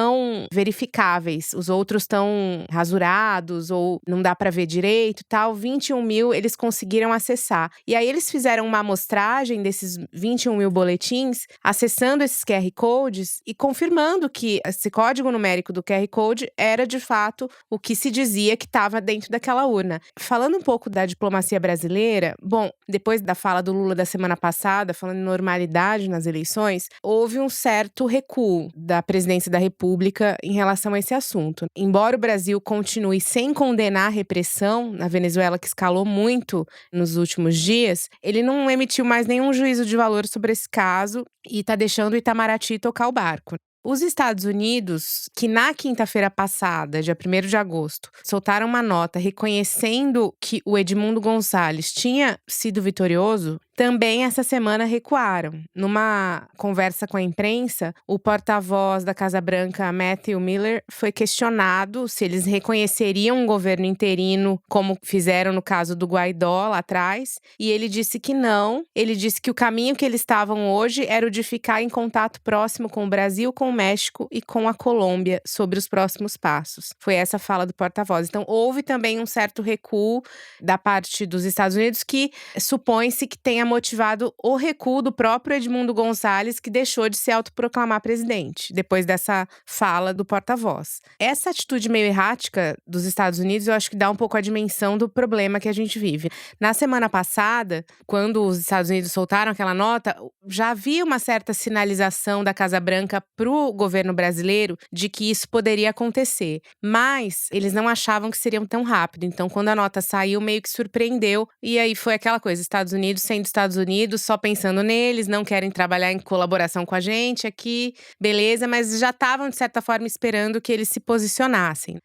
verificáveis. Os outros estão rasurados ou não dá para ver direito e tal. 21 mil eles conseguiram acessar. E aí eles fizeram uma amostragem desses 21 mil boletins, acessando esses QR Codes e confirmando que esse código numérico do QR Code era de fato o que se dizia que estava dentro daquela urna. Falando um pouco da diplomacia brasileira, bom, depois da fala do Lula da semana passada, falando em normalidade nas eleições, houve um certo recuo da presidência da República em relação a esse assunto. Embora o Brasil continue sem condenar a repressão na Venezuela, que escalou muito nos últimos dias, ele não emitiu mais nenhum juízo de valor sobre esse caso e está deixando o Itamaraty tocar o barco. Os Estados Unidos, que na quinta-feira passada, dia 1º de agosto, soltaram uma nota reconhecendo que o Edmundo Gonçalves tinha sido vitorioso, também essa semana recuaram. Numa conversa com a imprensa, o porta-voz da Casa Branca, Matthew Miller, foi questionado se eles reconheceriam um governo interino, como fizeram no caso do Guaidó lá atrás, e ele disse que não. Ele disse que o caminho que eles estavam hoje era o de ficar em contato próximo com o Brasil, com o México e com a Colômbia sobre os próximos passos. Foi essa a fala do porta-voz. Então, houve também um certo recuo da parte dos Estados Unidos que supõe-se que tenha motivado o recuo do próprio Edmundo Gonçalves, que deixou de se autoproclamar presidente, depois dessa fala do porta-voz. Essa atitude meio errática dos Estados Unidos, eu acho que dá um pouco a dimensão do problema que a gente vive. Na semana passada, quando os Estados Unidos soltaram aquela nota, já havia uma certa sinalização da Casa Branca para o governo brasileiro de que isso poderia acontecer. Mas eles não achavam que seria tão rápido. Então, quando a nota saiu, meio que surpreendeu. E aí foi aquela coisa, Estados Unidos sendo Estados Unidos, só pensando neles, não querem trabalhar em colaboração com a gente aqui, beleza, mas já estavam, de certa forma, esperando que eles se posicionassem.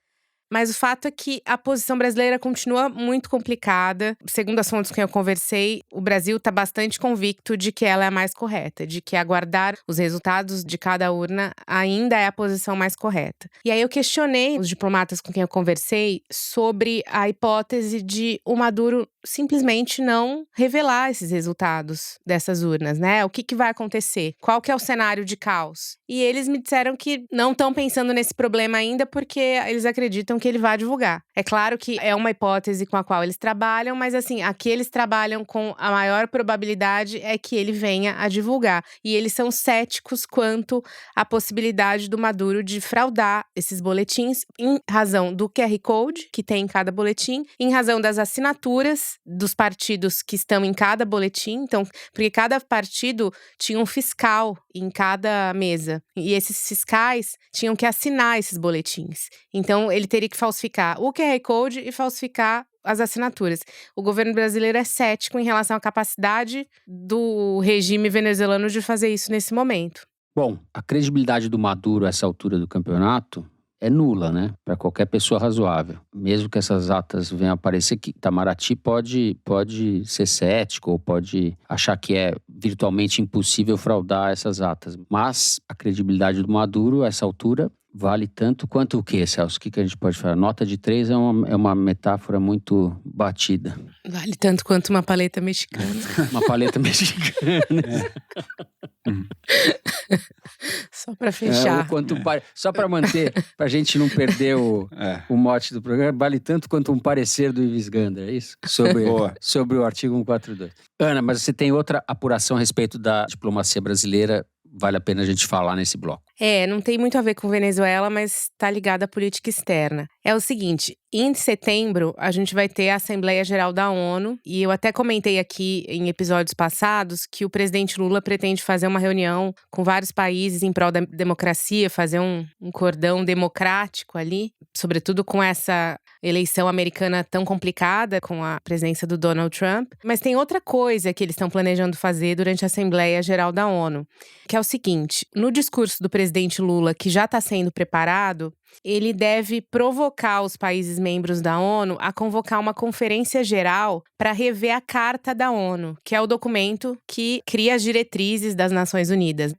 Mas o fato é que a posição brasileira continua muito complicada. Segundo as fontes com quem eu conversei, o Brasil está bastante convicto de que ela é a mais correta, de que aguardar os resultados de cada urna ainda é a posição mais correta. E aí eu questionei os diplomatas com quem eu conversei sobre a hipótese de o Maduro simplesmente não revelar esses resultados dessas urnas, né? O que vai acontecer? Qual que é o cenário de caos? E eles me disseram que não estão pensando nesse problema ainda porque eles acreditam que ele vai divulgar. É claro que é uma hipótese com a qual eles trabalham, mas assim, aqui eles trabalham com a maior probabilidade é que ele venha a divulgar. E eles são céticos quanto à possibilidade do Maduro de fraudar esses boletins em razão do QR Code que tem em cada boletim, em razão das assinaturas dos partidos que estão em cada boletim. Então, porque cada partido tinha um fiscal em cada mesa. E esses fiscais tinham que assinar esses boletins. Então, ele teria que falsificar o QR Code e falsificar as assinaturas. O governo brasileiro é cético em relação à capacidade do regime venezuelano de fazer isso nesse momento. Bom, a credibilidade do Maduro a essa altura do campeonato é nula, né? Para qualquer pessoa razoável. Mesmo que essas atas venham a aparecer, que Itamaraty pode ser cético ou pode achar que é virtualmente impossível fraudar essas atas. Mas a credibilidade do Maduro a essa altura vale tanto quanto o quê, Celso? O que a gente pode falar? Nota de 3 é uma metáfora muito batida. Vale tanto quanto uma paleta mexicana. Uma paleta mexicana. Só para fechar. Só para manter, para a gente não perder o mote do programa, vale tanto quanto um parecer do Ives Gandra, é isso? Sobre o artigo 142. Ana, mas você tem outra apuração a respeito da diplomacia brasileira vale a pena a gente falar nesse bloco. Não tem muito a ver com Venezuela, mas está ligado à política externa. É o seguinte, em setembro a gente vai ter a Assembleia Geral da ONU e eu até comentei aqui em episódios passados que o presidente Lula pretende fazer uma reunião com vários países em prol da democracia, fazer um cordão democrático ali, sobretudo com essa eleição americana tão complicada, com a presença do Donald Trump. Mas tem outra coisa que eles estão planejando fazer durante a Assembleia Geral da ONU, que é o seguinte, no discurso do presidente Lula, que já está sendo preparado, ele deve provocar os países membros da ONU a convocar uma conferência geral para rever a Carta da ONU, que é o documento que cria as diretrizes das Nações Unidas.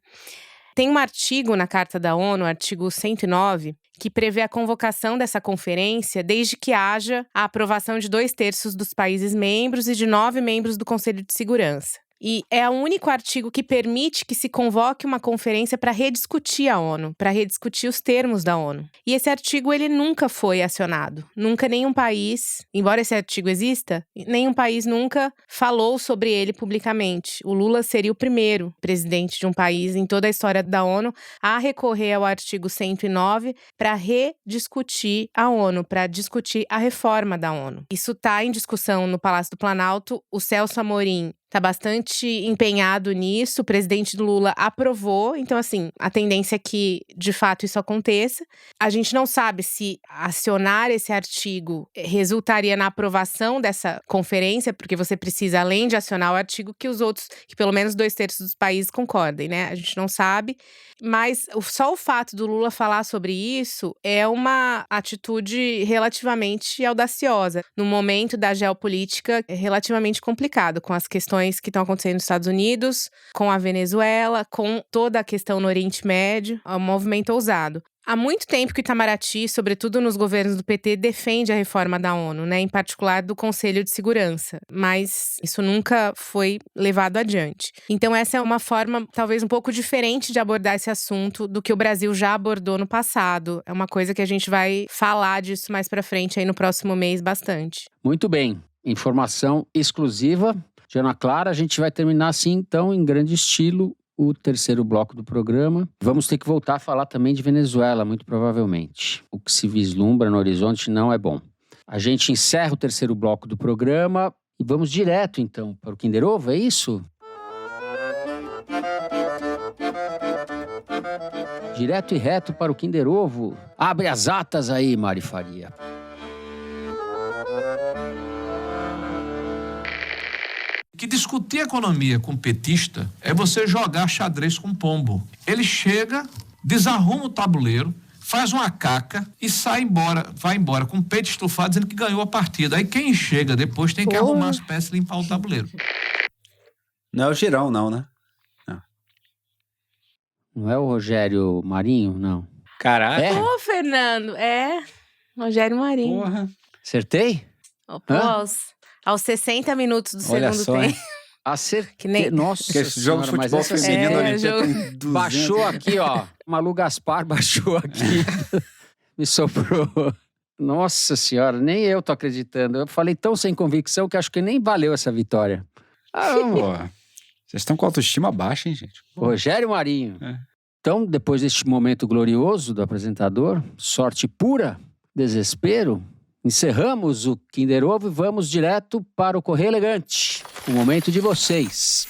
Tem um artigo na Carta da ONU, o artigo 109, que prevê a convocação dessa conferência desde que haja a aprovação de 2/3 dos países membros e de 9 membros do Conselho de Segurança. E é o único artigo que permite que se convoque uma conferência para rediscutir a ONU, para rediscutir os termos da ONU. E esse artigo, ele nunca foi acionado. Nunca nenhum país, embora esse artigo exista, nenhum país nunca falou sobre ele publicamente. O Lula seria o primeiro presidente de um país em toda a história da ONU a recorrer ao artigo 109 para rediscutir a ONU, para discutir a reforma da ONU. Isso está em discussão no Palácio do Planalto. O Celso Amorim está bastante empenhado nisso, o presidente Lula aprovou, então assim, a tendência é que de fato isso aconteça. A gente não sabe se acionar esse artigo resultaria na aprovação dessa conferência, porque você precisa, além de acionar o artigo, que pelo menos 2/3 dos países concordem, né? A gente não sabe, mas só o fato do Lula falar sobre isso é uma atitude relativamente audaciosa, num momento da geopolítica relativamente complicado, com as questões que estão acontecendo nos Estados Unidos, com a Venezuela, com toda a questão no Oriente Médio, é um movimento ousado. Há muito tempo que o Itamaraty, sobretudo nos governos do PT, defende a reforma da ONU, né, em particular do Conselho de Segurança, mas isso nunca foi levado adiante. Então essa é uma forma talvez um pouco diferente de abordar esse assunto do que o Brasil já abordou no passado. É uma coisa que a gente vai falar disso mais pra frente aí no próximo mês bastante. Muito bem, informação exclusiva de Ana Clara. A gente vai terminar assim, então, em grande estilo, o terceiro bloco do programa. Vamos ter que voltar a falar também de Venezuela, muito provavelmente. O que se vislumbra no horizonte não é bom. A gente encerra o terceiro bloco do programa e vamos direto, então, para o Kinder Ovo, é isso? Direto e reto para o Kinder Ovo. Abre as atas aí, Mari Faria. Que discutir economia com petista é você jogar xadrez com pombo. Ele chega, desarruma o tabuleiro, faz uma caca e vai embora com o peito estufado dizendo que ganhou a partida. Aí quem chega depois tem que arrumar as peças e limpar o tabuleiro. Não é o Girão, não, né? Não é o Rogério Marinho, não? Caraca. Ô, Fernando, Rogério Marinho. Porra. Acertei? Aos 60 minutos do Olha segundo só, tempo. Acertei. Nossa Porque esse jogo de senhora, futebol mas feminino ali jogo... tem 200. Baixou aqui, ó. Malu Gaspar baixou aqui. Me soprou. Nossa senhora, nem eu tô acreditando. Eu falei tão sem convicção que acho que nem valeu essa vitória. Vocês estão com a autoestima baixa, hein, gente? Rogério Marinho. Então, depois deste momento glorioso do apresentador, sorte pura, desespero, encerramos o Kinder Ovo e vamos direto para o Correio Elegante, o momento de vocês.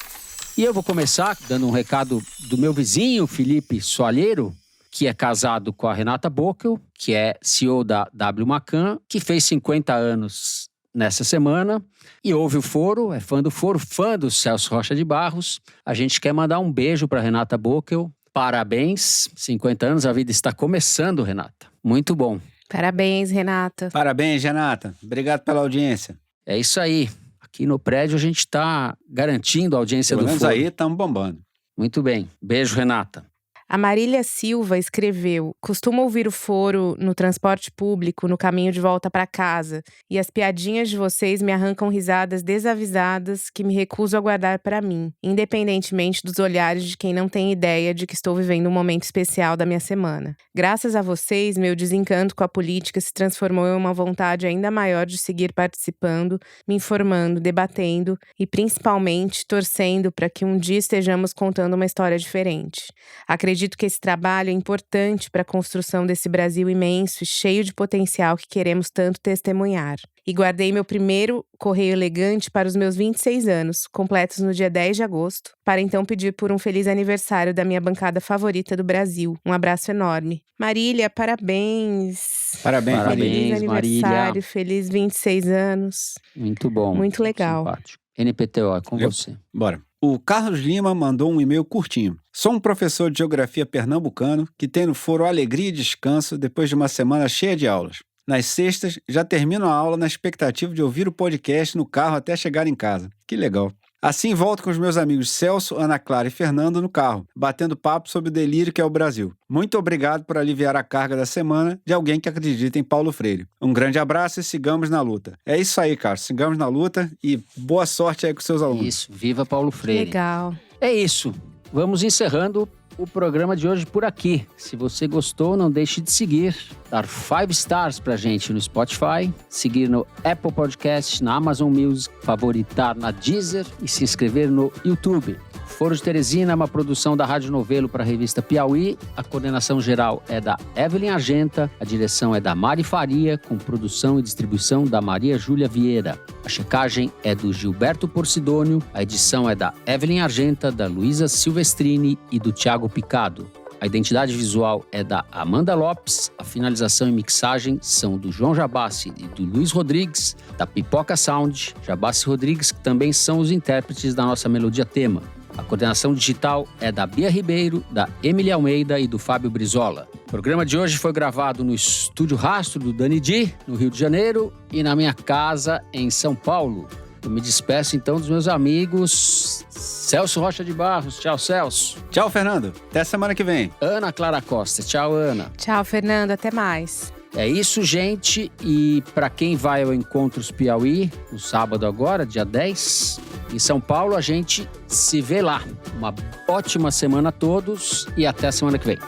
E eu vou começar dando um recado do meu vizinho, Felipe Soalheiro, que é casado com a Renata Bockel, que é CEO da W Macan, que fez 50 anos nessa semana e ouve o Foro, é fã do Foro, fã do Celso Rocha de Barros. A gente quer mandar um beijo para Renata Bockel. Parabéns, 50 anos, a vida está começando, Renata. Muito bom. Parabéns, Renata. Parabéns, Renata. Obrigado pela audiência. É isso aí. Aqui no prédio a gente está garantindo a audiência do Foro. Pelo menos aí estamos bombando. Muito bem. Beijo, Renata. A Marília Silva escreveu: costumo ouvir o foro no transporte público, no caminho de volta para casa, e as piadinhas de vocês me arrancam risadas desavisadas que me recuso a guardar para mim, independentemente dos olhares de quem não tem ideia de que estou vivendo um momento especial da minha semana. Graças a vocês, meu desencanto com a política se transformou em uma vontade ainda maior de seguir participando, me informando, debatendo e, principalmente, torcendo para que um dia estejamos contando uma história diferente. Acredito que esse trabalho é importante para a construção desse Brasil imenso e cheio de potencial que queremos tanto testemunhar. E guardei meu primeiro correio elegante para os meus 26 anos, completos no dia 10 de agosto, para então pedir por um feliz aniversário da minha bancada favorita do Brasil. Um abraço enorme. Marília, parabéns! Parabéns, Feliz aniversário, Marília. Feliz 26 anos. Muito bom. Muito legal. Simpático. NPTO, é com você. Bora. O Carlos Lima mandou um e-mail curtinho. Sou um professor de geografia pernambucano que tem no foro alegria e descanso depois de uma semana cheia de aulas. Nas sextas, já termino a aula na expectativa de ouvir o podcast no carro até chegar em casa. Que legal. Assim, volto com os meus amigos Celso, Ana Clara e Fernando no carro, batendo papo sobre o delírio que é o Brasil. Muito obrigado por aliviar a carga da semana de alguém que acredita em Paulo Freire. Um grande abraço e sigamos na luta. É isso aí, cara. Sigamos na luta e boa sorte aí com seus alunos. Isso, viva Paulo Freire. Legal. É isso. Vamos encerrando o programa de hoje por aqui. Se você gostou, não deixe de seguir, dar 5 stars pra gente no Spotify, seguir no Apple Podcast, na Amazon Music, favoritar na Deezer e se inscrever no YouTube. Foro de Teresina é uma produção da Rádio Novelo para a revista Piauí. A coordenação geral é da Evelyn Argenta, a direção é da Mari Faria, com produção e distribuição da Maria Júlia Vieira. A checagem é do Gilberto Porcidônio, a edição é da Evelyn Argenta, da Luísa Silvestrini e do Thiago Picado. A identidade visual é da Amanda Lopes, a finalização e mixagem são do João Jabassi e do Luiz Rodrigues, da Pipoca Sound, Jabassi e Rodrigues, que também são os intérpretes da nossa melodia tema. A coordenação digital é da Bia Ribeiro, da Emily Almeida e do Fábio Brizola. O programa de hoje foi gravado no Estúdio Rastro do Dani Di, no Rio de Janeiro, e na minha casa, em São Paulo. Eu me despeço, então, dos meus amigos Celso Rocha de Barros. Tchau, Celso. Tchau, Fernando. Até semana que vem. Ana Clara Costa. Tchau, Ana. Tchau, Fernando. Até mais. É isso, gente. E para quem vai ao Encontros Piauí, no sábado agora, dia 10, em São Paulo, a gente se vê lá. Uma ótima semana a todos e até a semana que vem.